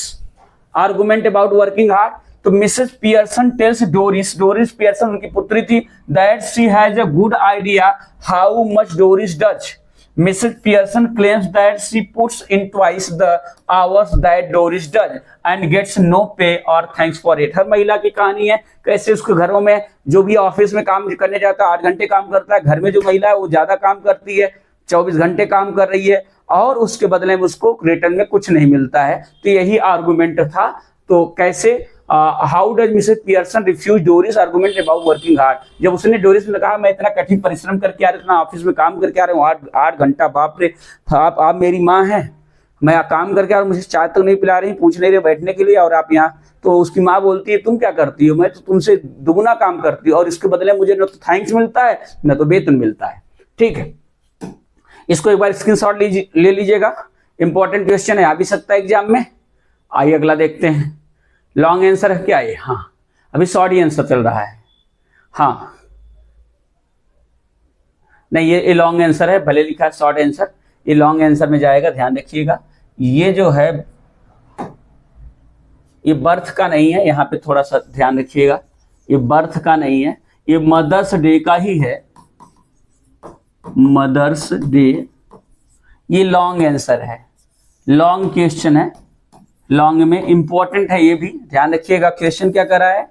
argument about working hard. तो Mrs Pearson tells Doris, Doris Pearson उनकी पुत्री थी, that she has a good idea how much Doris does. Mrs. Pearson claims that she puts in twice the hours that Doris does and gets no pay or thanks for it। हर महिला की कहानी है, कैसे उसके घरों में जो भी ऑफिस में काम करने जाता है 8 घंटे काम करता है, घर में जो महिला है वो ज्यादा काम करती है, 24 घंटे काम कर रही है, और उसके बदले में उसको रिटर्न में कुछ नहीं मिलता है। तो यही आर्गुमेंट था। तो कैसे, how does Mrs Pearson refuse Doris argument about working hard. जब उसने डोरिस ने कहा मैं इतना कठिन परिश्रम करके आ रहा हूँ, इतना ऑफिस में काम करके आ रहा हूँ, 8 घंटा, बाप रे, आप मेरी माँ हैं, मैं काम करके आ रहा हूँ, मुझे चाय तक नहीं पिला रही, पूछ नहीं रहे बैठने के लिए, और आप यहाँ। तो उसकी माँ बोलती है तुम क्या करती हो, मैं तो तुमसे दुगुना काम करती हूँ और इसके बदले मुझे न तो थैंक्स मिलता है न तो वेतन मिलता है। ठीक है, इसको एक बार स्क्रीनशॉट ले लीजिएगा, इंपॉर्टेंट क्वेश्चन है, आ भी सकता है एग्जाम में। आइए अगला देखते हैं। लॉन्ग आंसर है क्या ये? हाँ, अभी शॉर्ट ही आंसर चल रहा है। हाँ नहीं, ये लॉन्ग आंसर है, भले लिखा है शॉर्ट आंसर, ये लॉन्ग आंसर में जाएगा, ध्यान रखिएगा। ये जो है ये बर्थ का नहीं है, यहाँ पे थोड़ा सा ध्यान रखिएगा, ये बर्थ का नहीं है, ये मदर्स डे का ही है, मदर्स डे। ये लॉन्ग आंसर है, लॉन्ग क्वेश्चन है, लॉन्ग में इंपॉर्टेंट है, ये भी ध्यान रखिएगा। क्वेश्चन क्या कर रहा है,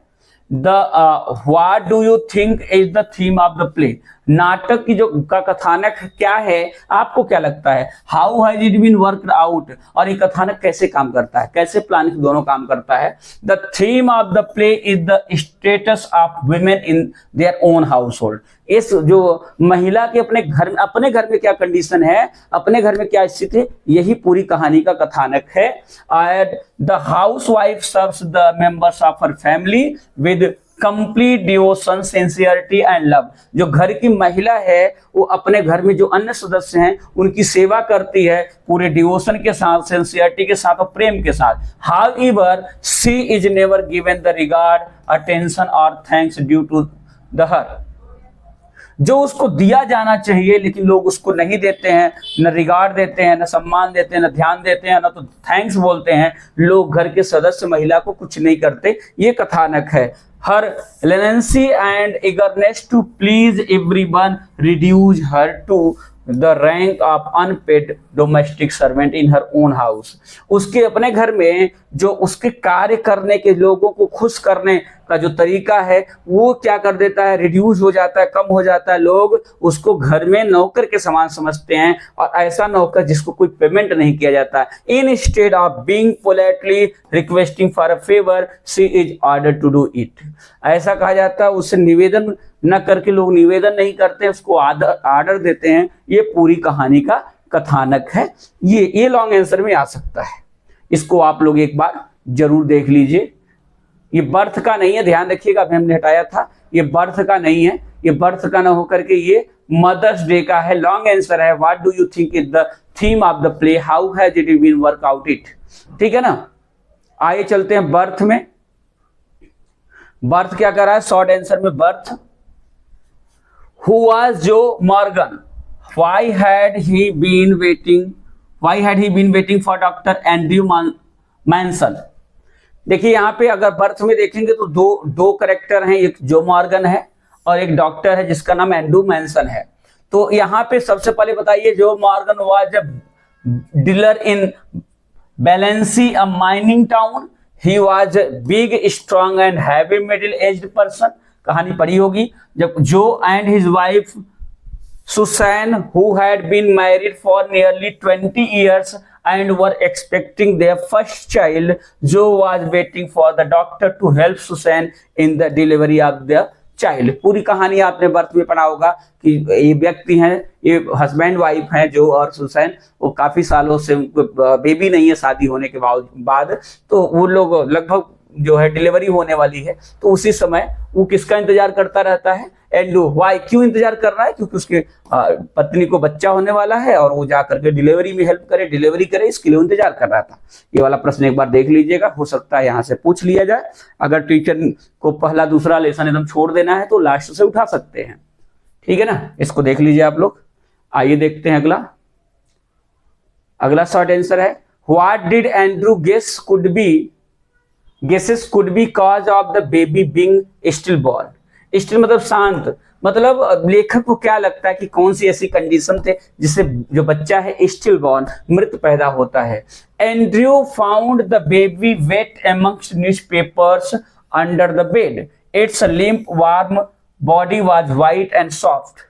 what do you think is the theme of the play. नाटक की जो का कथानक क्या है, आपको क्या लगता है। How has it been worked out, और ये कथानक कैसे काम करता है, कैसे प्लानिंग दोनों काम करता है। The theme of the play is the status of women in their own house hold. इस जो महिला के अपने घर में क्या कंडीशन है, अपने घर में क्या स्थिति है, यही पूरी कहानी का कथानक है। And the house wife serves the members of her family with complete devotion, sincerity and love. जो घर की महिला है वो अपने घर में जो अन्य सदस्य हैं उनकी सेवा करती है पूरे डिवोशन के साथ, सिंसियरिटी के साथ और प्रेम के साथ। However she is never given the regard, attention और थैंक्स ड्यू टू द हर। जो उसको दिया जाना चाहिए लेकिन लोग उसको नहीं देते हैं, न रिगार्ड देते हैं, न सम्मान देते हैं, न ध्यान देते हैं, न तो थैंक्स बोलते हैं। लोग घर के सदस्य महिला को कुछ नहीं करते, ये कथानक है। Her leniency and eagerness to please everyone reduce her to the rank of unpaid domestic servant in her own house. उसके अपने घर में जो उसके कार्य करने के, लोगों को खुश करने का जो तरीका है वो क्या कर देता है, रिड्यूस हो जाता है, कम हो जाता है। लोग उसको घर में नौकर के समान समझते हैं, और ऐसा नौकर जिसको कोई पेमेंट नहीं किया जाता है। Instead of being politely requesting for a favour she is order to do it. ऐसा कहा जाता है, उससे निवेदन न करके, लोग निवेदन नहीं करते, उसको ऑर्डर देते हैं। ये पूरी कहानी का कथानक है। ये लॉन्ग आंसर में आ सकता है, इसको आप लोग एक बार जरूर देख लीजिए। ये बर्थ का नहीं है, ध्यान रखिएगा, अभी हमने हटाया था, ये बर्थ का नहीं है, ये बर्थ का ना होकर के ये मदर्स डे का है। लॉन्ग आंसर है what do you think is the theme of the play, how has it been work out it. ठीक है ना, आइए चलते हैं बर्थ में। बर्थ क्या कर रहा है, शॉर्ट आंसर में बर्थ, हु वाज जो Morgan, why had he been waiting for doctor Andrew Manson. देखिए यहां पे अगर बर्थ में देखेंगे तो दो करेक्टर हैं, एक जो मॉर्गन है और एक डॉक्टर है जिसका नाम एंड्रयू मैनसन है। तो यहां पे सबसे पहले बताइए, जो Morgan was a dealer in valency a mining town, he was big strong and heavy middle aged person. कहानी पढ़ी होगी, जब जो and his wife Susan, who had been married for nearly 20 years and were expecting their first child, Joe was waiting for the doctor to help Susan in the delivery of the child। पूरी कहानी आपने birth में पढ़ा होगा कि ये व्यक्ति हैं, ये हस्बैंड वाइफ हैं जो और सुसैन, वो काफी सालों से बेबी नहीं है शादी होने के बाद, तो वो लोग लगभग जो है डिलीवरी होने वाली है। तो उसी समय वो किसका इंतजार करता रहता है, एंड्रू। वाई, क्यों इंतजार कर रहा है, क्योंकि उसके पत्नी को बच्चा होने वाला है और वो जाकर के डिलीवरी में हेल्प करे, डिलीवरी करे, इसके लिए इंतजार कर रहा था। ये वाला प्रश्न एक बार देख लीजिएगा, हो सकता है यहाँ से पूछ लिया जाए। अगर टीचर को पहला दूसरा लेसन एकदम छोड़ देना है तो लास्ट से उठा सकते हैं। ठीक है ना, इसको देख लीजिए आप लोग। आइए देखते हैं अगला शॉर्ट आंसर है, what did Andrew guesses could be cause of the baby being still born। Still मतलब शांत, मतलब लेखक को क्या लगता है कि कौन सी ऐसी कंडीशन थे जिससे जो बच्चा है स्टिल बॉर्न, मृत पैदा होता है। Andrew found the baby wet amongst newspapers under the bed, its limp warm body was white and soft,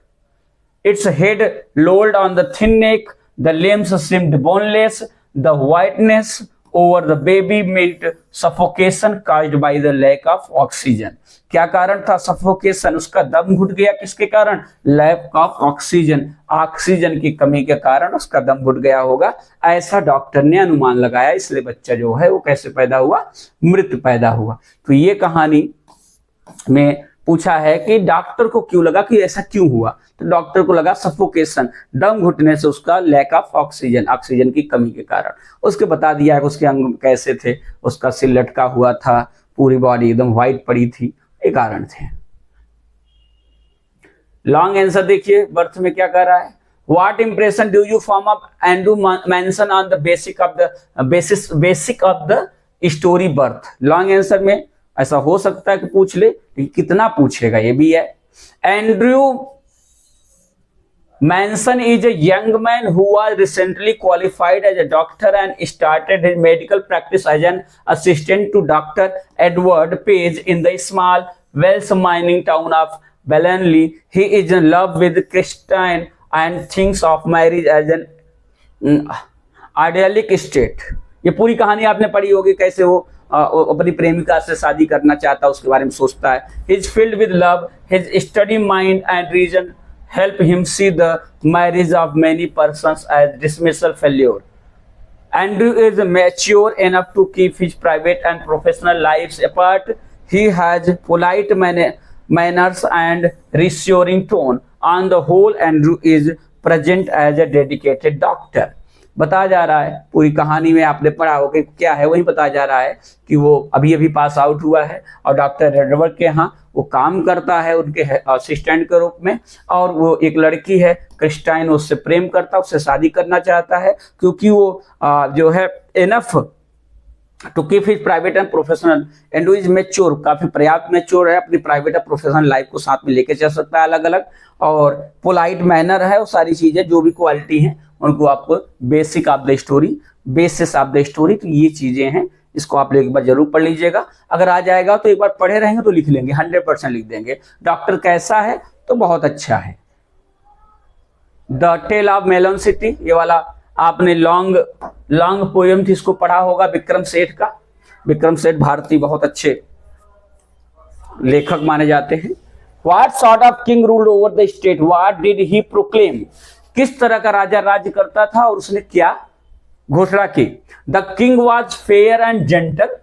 its head lolled on the thin neck, the limbs seemed boneless, the whiteness over the baby meant suffocation caused by the lack of oxygen। क्या कारण था suffocation, उसका दम घुट गया, किसके कारण, lack of oxygen, oxygen की कमी के कारण उसका दम घुट गया होगा, ऐसा डॉक्टर ने अनुमान लगाया। इसलिए बच्चा जो है वो कैसे पैदा हुआ, मृत पैदा हुआ। तो ये कहानी में पूछा है कि डॉक्टर को क्यों लगा कि ऐसा क्यों हुआ, तो डॉक्टर को लगा सफोकेशन, दम घुटने से उसका लैक ऑफ ऑक्सीजन, ऑक्सीजन की कमी के कारण। उसके बता दिया है कि उसके अंग कैसे थे, उसका सिर लटका हुआ था, पूरी बॉडी एकदम व्हाइट पड़ी थी, ये कारण थे। लॉन्ग आंसर देखिए, बर्थ में क्या कर रहा है, what impression do you form of Andrew Manson on the basic of the story birth. Long answer में ऐसा हो सकता है कि पूछ ले, लेकिन कितना पूछेगा ये भी है। Andrew Manson is a young man who was recently qualified as a doctor and started his medical practice as an assistant to doctor Edward Page in the small Wales mining town of Blaenelly. He is in love with Christine and thinks of marriage as an idealistic state. ये पूरी कहानी आपने पढ़ी होगी, कैसे वो अपनी प्रेमिका से शादी करना चाहता है, उसके बारे में सोचता है। His filled with love, his study mind and reason help him see the marriage of many persons as dismissal failure. Andrew is mature enough to keep his private and professional lives apart. He has polite manners and reassuring tone. On the whole, Andrew is present as a dedicated doctor। बताया जा रहा है, पूरी कहानी में आपने पढ़ा हो कि क्या है, वही बताया जा रहा है कि वो अभी अभी पास आउट हुआ है और डॉक्टर एडवर्ड के यहाँ वो काम करता है उनके असिस्टेंट के रूप में, और वो एक लड़की है क्रिस्टाइन, उससे प्रेम करता है, उससे शादी करना चाहता है, क्योंकि वो जो है enough to keep his private and professional. Andrew is mature, काफी पर्याप्त मैच्योर है, अपनी प्राइवेट और प्रोफेशनल लाइफ को साथ में लेके चल सकता है अलग अलग, और पोलाइट मैनर है, वो सारी चीजें जो भी क्वालिटी हैं उनको आपको बेसिस ऑफ द स्टोरी, तो ये चीजें हैं इसको आप एक बार जरूर पढ़ लीजिएगा। अगर आ जाएगा तो एक बार पढ़े रहेंगे तो लिख लेंगे, 100% लिख देंगे। डॉक्टर कैसा है तो बहुत अच्छा है। The tale of melon city, ये वाला आपने लॉन्ग पोएम थी, इसको पढ़ा होगा, विक्रम सेठ का। विक्रम सेठ भारतीय बहुत अच्छे लेखक माने जाते हैं। What sort of king ruled over the state, what did he proclaim, किस तरह का राजा राज्य करता था और उसने क्या घोषणा की। The king was fair and gentle,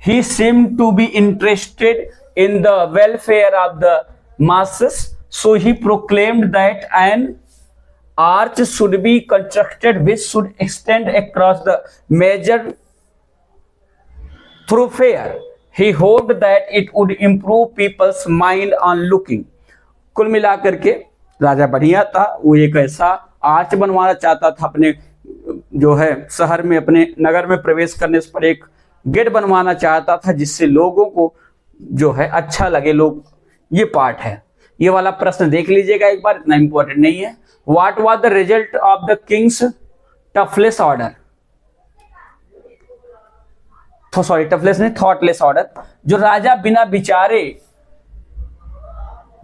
he seemed to be interested in the welfare of the masses, so he proclaimed that an arch should be constructed which should extend across the major thoroughfare. He hoped that it would improve people's mind on looking. कुल मिलाकर के राजा बढ़िया था, वो एक ऐसा arch बनवाना चाहता था अपने जो है शहर में, अपने नगर में प्रवेश करने पर एक गेट बनवाना चाहता था जिससे लोगों को जो है अच्छा लगे। लोग, ये पार्ट है, ये वाला प्रश्न देख लीजिएगा एक बार, इतना इंपॉर्टेंट नहीं है। What was the result of the king's toughless order, sorry toughless नहीं, थॉटलेस ऑर्डर। जो राजा बिना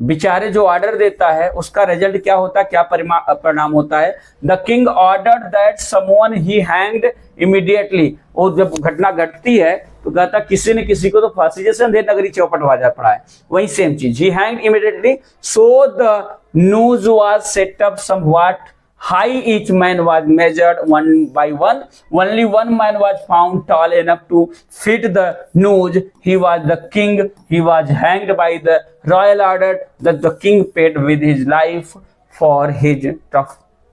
विचारे जो ऑर्डर देता है उसका रिजल्ट क्या होता है, क्या परिणाम होता है। The king ordered that someone he hanged immediately, और जब घटना घटती है तो कहता किसी ने किसी को तो फांसी, जैसे अंधेर नगरी चौपट बाजा पड़ा है, वही सेम चीज, he hanged immediately. So the noose was set up somewhat high, each man was measured one by one, only one man was found tall enough to fit the noose, he was the king, he was hanged by the royal order that the king paid with his life for his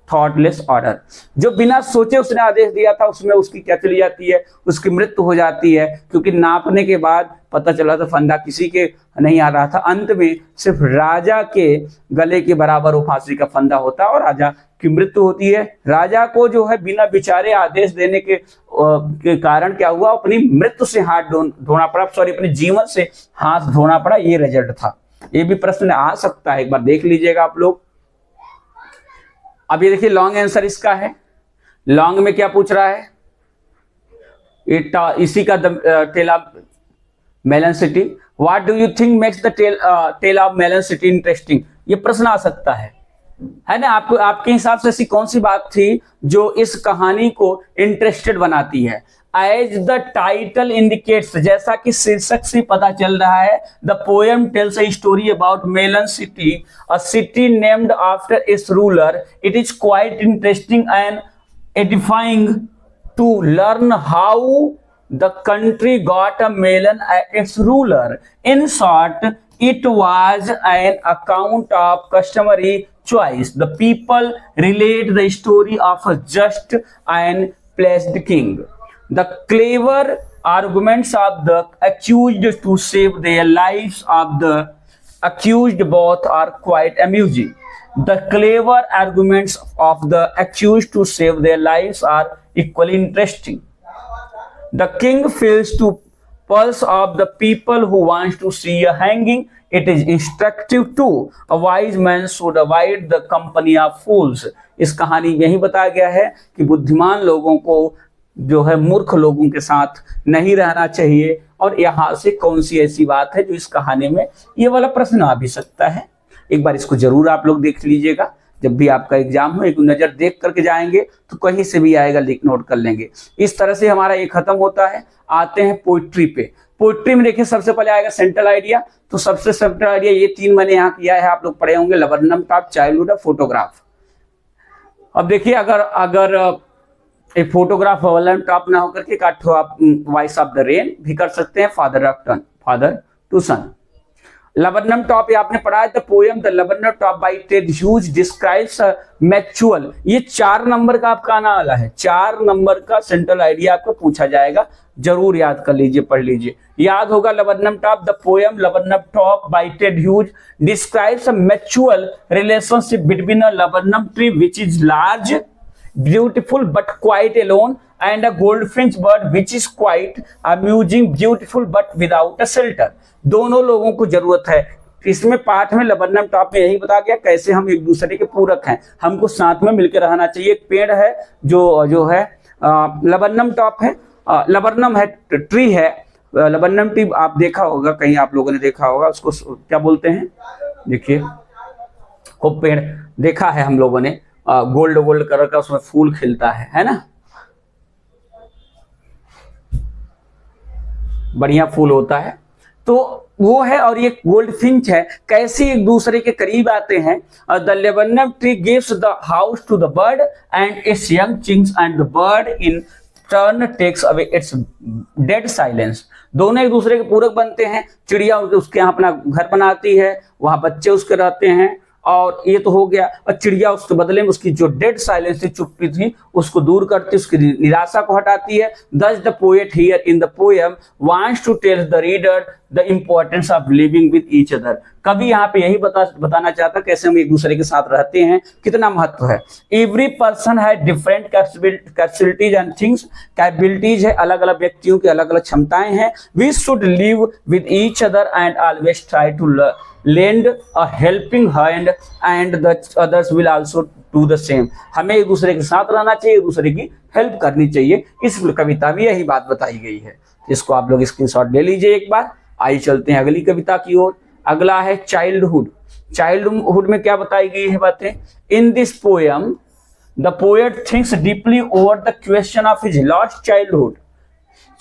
thoughtless order. जो बिना सोचे उसने आदेश दिया था उसमें उसकी क्या चली जाती है, उसकी मृत्यु हो जाती है, क्योंकि नापने के बाद पता चला था फंदा किसी के नहीं आ रहा था, अंत में सिर्फ राजा के गले के बराबर वो फांसी का फंदा होता और राजा की मृत्यु होती है। राजा को जो है बिना विचारे आदेश देने के कारण क्या हुआ, अपनी मृत्यु से हाथ धोना पड़ा, सॉरी अपने जीवन से हाथ धोना पड़ा, ये रिजल्ट था। ये भी प्रश्न आ सकता है, एक बार देख लीजिएगा आप लोग। अब ये देखिए लॉन्ग आंसर इसका है, लॉन्ग में क्या पूछ रहा है, इसी का tale of melon city. What do you think makes the tale of melon city interesting, ये प्रश्न आ सकता है ना। आपके हिसाब से ऐसी कौन सी बात थी जो इस कहानी को इंटरेस्टेड बनाती है। एज द टाइटल इंडिकेट्स, जैसा कि शीर्षक से पता चल रहा है, the poem tells a story about melon city, a city named after its ruler. It is quite interesting and edifying to learn how the country got a melon at its ruler. In short, it was an account of customary choice. The people relate the story of a just and pleased king. The clever arguments of the accused to save their lives of the accused both are quite amusing. The clever arguments of the accused to save their lives are equally interesting. The king fails to pulse of the people who wants to see a hanging. It is instructive too. A wise man should avoid the company of fools. इस कहानी में यही बताया गया है कि बुद्धिमान लोगों को जो है मूर्ख लोगों के साथ नहीं रहना चाहिए। और यहाँ से कौन सी ऐसी बात है जो इस कहानी में, ये वाला प्रश्न आ भी सकता है। एक बार इसको जरूर आप लोग देख लीजिएगा, जब भी आपका एग्जाम हो एक नजर देख करके जाएंगे तो कहीं से भी आएगा, नोट कर लेंगे। इस तरह से हमारा ये खत्म होता है। आते हैं पोइट्री पे। पोइट्री में देखिए सबसे पहले आएगा सेंट्रल आइडिया। तो सबसे सेंट्रल आइडिया ये तीन मैंने यहाँ किया है, आप लोग पढ़े होंगे, लबरनम टॉप, चाइल्डहुड और फोटोग्राफ। अब देखिए अगर एक फोटोग्राफ लबरनम टॉप ना होकर के काठो आप वॉइस ऑफ द रेन भी कर सकते हैं, father to son. Laburnum top ये आपने पढ़ा है, the poem the laburnum top by Ted Hughes describes mutual. ये 4 नंबर का आपका आने वाला है, 4 नंबर का सेंट्रल आइडिया आपको पूछा जाएगा, जरूर याद कर लीजिए, पढ़ लीजिए। याद होगा laburnum top, the poem laburnum top by Ted Hughes describes a mutual relationship between a laburnum tree which is large, beautiful but quite alone, and a goldfinch bird which is quite amusing, beautiful but without a shelter. दोनों लोगों को जरूरत है। इसमें पाठ में लबरनम top में यही बताया गया कैसे हम एक दूसरे के पूरक हैं, हमको साथ में मिलकर रहना चाहिए। एक पेड़ है जो है लबरनम टॉप है, लबरनम है, ट्री है, लबरनम ट्री आप देखा होगा, कहीं आप लोगों ने देखा होगा, उसको क्या बोलते हैं, देखिए वो पेड़ देखा है हम लोगों ने, गोल्ड गोल्ड कलर का उसमें फूल खिलता है ना, बढ़िया फूल होता है, तो वो है। और ये गोल्ड फिंच है, कैसे एक दूसरे के करीब आते हैं। The laburnum tree gives the house to the bird and its young things and the bird in turn takes away its dead silence. दोनों एक दूसरे के पूरक बनते हैं, चिड़िया उसके यहाँ अपना घर बनाती है, वहां बच्चे उसके रहते हैं, और ये तो हो गया। और चिड़िया उसके बदले में उसकी जो डेड साइलेंस थी, चुप्पी थी, उसको दूर करती, उसकी निराशा को हटाती है। Thus the poet here in the poem wants to tell the reader the importance of living with each other। कभी यहाँ पे यही बताना चाहता कैसे हम एक दूसरे के साथ रहते हैं, कितना महत्व है। Every person has different capabilities and things। Capabilities है, अलग अलग व्यक्तियों की अलग अलग क्षमताएं हैं। We should live with each other and always try to lend a helping hand and the others will also do the same। हमें एक दूसरे के साथ रहना चाहिए, एक दूसरे की हेल्प करनी चाहिए। इस कविता में यही बात बताई गई है। इसको आप लोग स्क्रीनशॉट ले लीजिए एक बार। आइए चलते हैं अगली कविता की ओर। अगला है चाइल्डहुड। चाइल्डहुड में क्या बताई गई है बातें। In this poem the poet thinks deeply over the question of his lost childhood.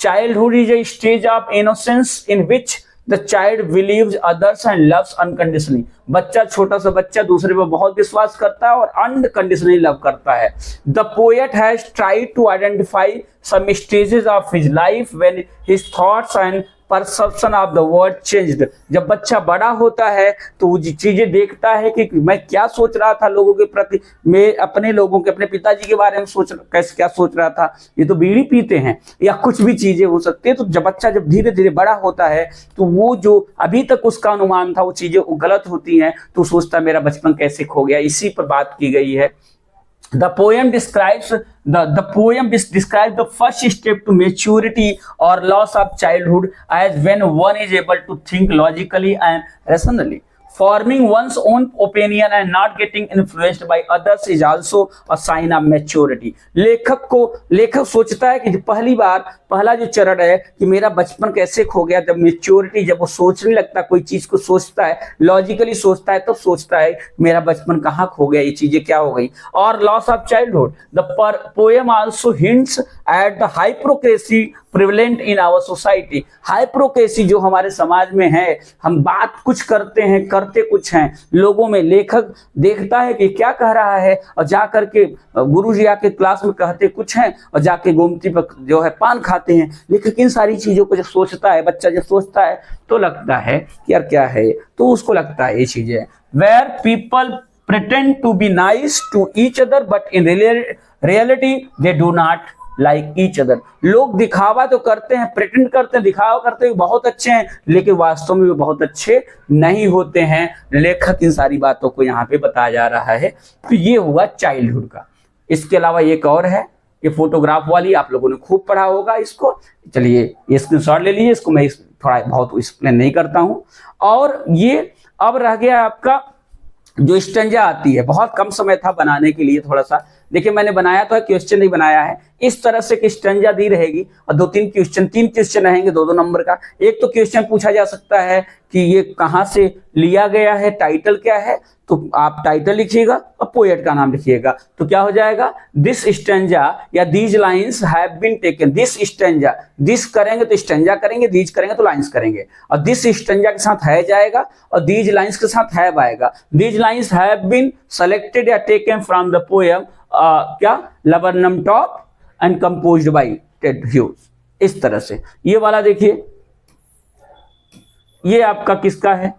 Childhood is a stage of innocence in which the child believes others and loves unconditionally। बच्चा, छोटा सा बच्चा दूसरे पर बहुत विश्वास करता है और अनकंडीशनली लव करता है। The poet has tried to identify some stages of his life when his thoughts and perception of the world changed. जब बच्चा बड़ा होता है तो वो चीजें देखता है कि मैं क्या सोच रहा था लोगों के प्रति, मैं अपने लोगों के, अपने पिताजी के बारे में कैसे क्या सोच रहा था, ये तो बीड़ी पीते हैं, या कुछ भी चीजें हो सकती है। तो जब बच्चा जब धीरे धीरे बड़ा होता है तो वो जो अभी तक उसका अनुमान था वो चीजें गलत होती हैं, तो सोचता मेरा बचपन कैसे खो गया। इसी पर बात की गई है। The poem describes the first step to maturity or loss of childhood as when one is able to think logically and rationally। Forming one's own opinion and not getting influenced by others is also a sign of maturity। लेखक सोचता है कि पहला जो चरण है कि मेरा बचपन कैसे खो गया, जब मेच्योरिटी, जब वो सोचने लगता, कोई चीज को सोचता है, लॉजिकली सोचता है, तो सोचता है मेरा बचपन कहाँ खो गया, ये चीजें क्या हो गई। और loss of childhood. The poem also hints at the hypocrisy prevalent in our society. Hypocrisy जो हमारे समाज में है, हम बात कुछ करते हैं, करते कुछ हैं, लोगों में लेखक देखता है कि क्या कह रहा है, और जाकर के गुरुजी आके क्लास में कहते कुछ हैं, और जाके गोमती पर जो है पान खाते हैं। लेखक इन सारी चीजों को जब सोचता है, बच्चा जब सोचता है तो लगता है कि यार क्या है, तो उसको लगता है ये चीजें। Where people pretend to be nice to each other but in reality they do not like each other। लोग दिखावा तो करते हैं, प्रिटेंड करते हैं, दिखावा करते हैं बहुत अच्छे हैं, लेकिन वास्तव में वो बहुत अच्छे नहीं होते हैं। लेखक इन सारी बातों को यहाँ पे बताया जा रहा है। तो ये हुआ चाइल्डहुड का। इसके अलावा एक और है, ये फोटोग्राफ वाली, आप लोगों ने खूब पढ़ा होगा इसको। चलिए ये स्क्रीनशॉट ले लीजिए, इसको मैं थोड़ा बहुत एक्सप्लेन नहीं करता हूँ। और ये अब रह गया आपका जो स्टेंजा आती है, बहुत कम समय था बनाने के लिए, थोड़ा सा देखिए मैंने बनाया तो है, क्वेश्चन नहीं बनाया है। इस तरह से कि स्टेंजा दी रहेगी और तीन क्वेश्चन रहेंगे 2-2 नंबर का। एक तो क्वेश्चन पूछा जा सकता है कि ये कहाँ से लिया गया है, टाइटल क्या है, तो आप टाइटल लिखिएगा और पोएट का नाम लिखिएगा। तो क्या हो जाएगा, दिस स्टेंजा या these lines have been taken. This stanza, this करेंगे तो स्टेंजा करेंगे, दीज करेंगे तो लाइन्स करेंगे, और दिस स्टेंजा के साथ है जाएगा और दीज लाइन्स के साथ हैव आएगा। These lines have been selected या टेकन फ्रॉम द पोएम क्या laburnum top and composed by Ted Hughes. इस तरह से ये वाला देखिए, ये आपका किसका है,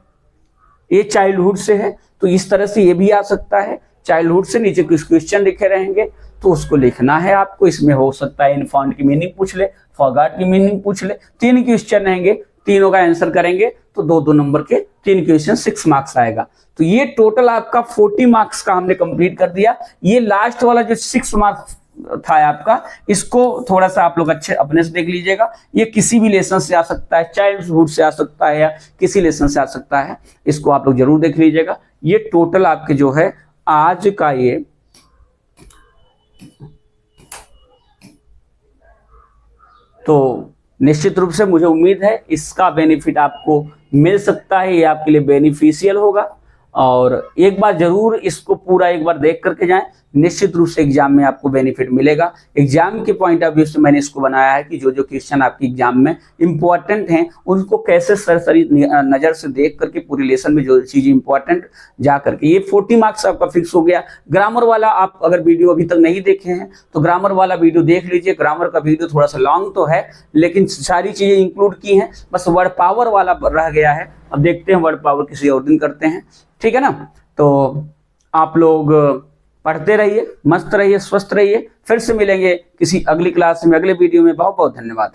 ये चाइल्डहुड से है, तो इस तरह से ये भी आ सकता है। चाइल्डहुड से नीचे कुछ क्वेश्चन लिखे रहेंगे तो उसको लिखना है आपको। इसमें हो सकता है इनफॉन्ट की मीनिंग पूछ ले, फॉरगॉट की मीनिंग पूछ ले। 3 क्वेश्चन रहेंगे, तीनों का आंसर करेंगे तो 2-2 नंबर के 3 क्वेश्चन 6 मार्क्स आएगा। तो ये टोटल आपका 40 मार्क्स का हमने कंप्लीट कर दिया। ये लास्ट वाला जो 6 मार्क्स था आपका, इसको थोड़ा सा आप लोग अच्छे अपने से देख लीजिएगा। ये किसी भी लेसन से आ सकता है, चाइल्डहुड से आ सकता है या किसी लेसन से आ सकता है, इसको आप लोग जरूर देख लीजिएगा। ये टोटल आपके जो है आज का ये तो निश्चित रूप से मुझे उम्मीद है इसका बेनिफिट आपको मिल सकता है, ये आपके लिए बेनिफिशियल होगा। और एक बार जरूर इसको पूरा एक बार देख करके जाएं, निश्चित रूप से एग्जाम में आपको बेनिफिट मिलेगा। एग्जाम के पॉइंट ऑफ व्यू से मैंने इसको बनाया है कि जो जो क्वेश्चन आपके एग्जाम में इंपॉर्टेंट हैं उनको कैसे सरसरी नजर से देख करके पूरी लेसन में जो चीज इंपॉर्टेंट जा करके, ये 40 मार्क्स आपका फिक्स हो गया। ग्रामर वाला आप अगर वीडियो अभी तक नहीं देखे हैं तो ग्रामर वाला वीडियो देख लीजिए। ग्रामर का वीडियो थोड़ा सा लॉन्ग तो है लेकिन सारी चीजें इंक्लूड की हैं, बस वर्ड पावर वाला रह गया है। अब देखते हैं वर्ड पावर किसी और दिन करते हैं, ठीक है ना। तो आप लोग पढ़ते रहिए, मस्त रहिए, स्वस्थ रहिए। फिर से मिलेंगे किसी अगली क्लास में, अगले वीडियो में। बहुत बहुत धन्यवाद।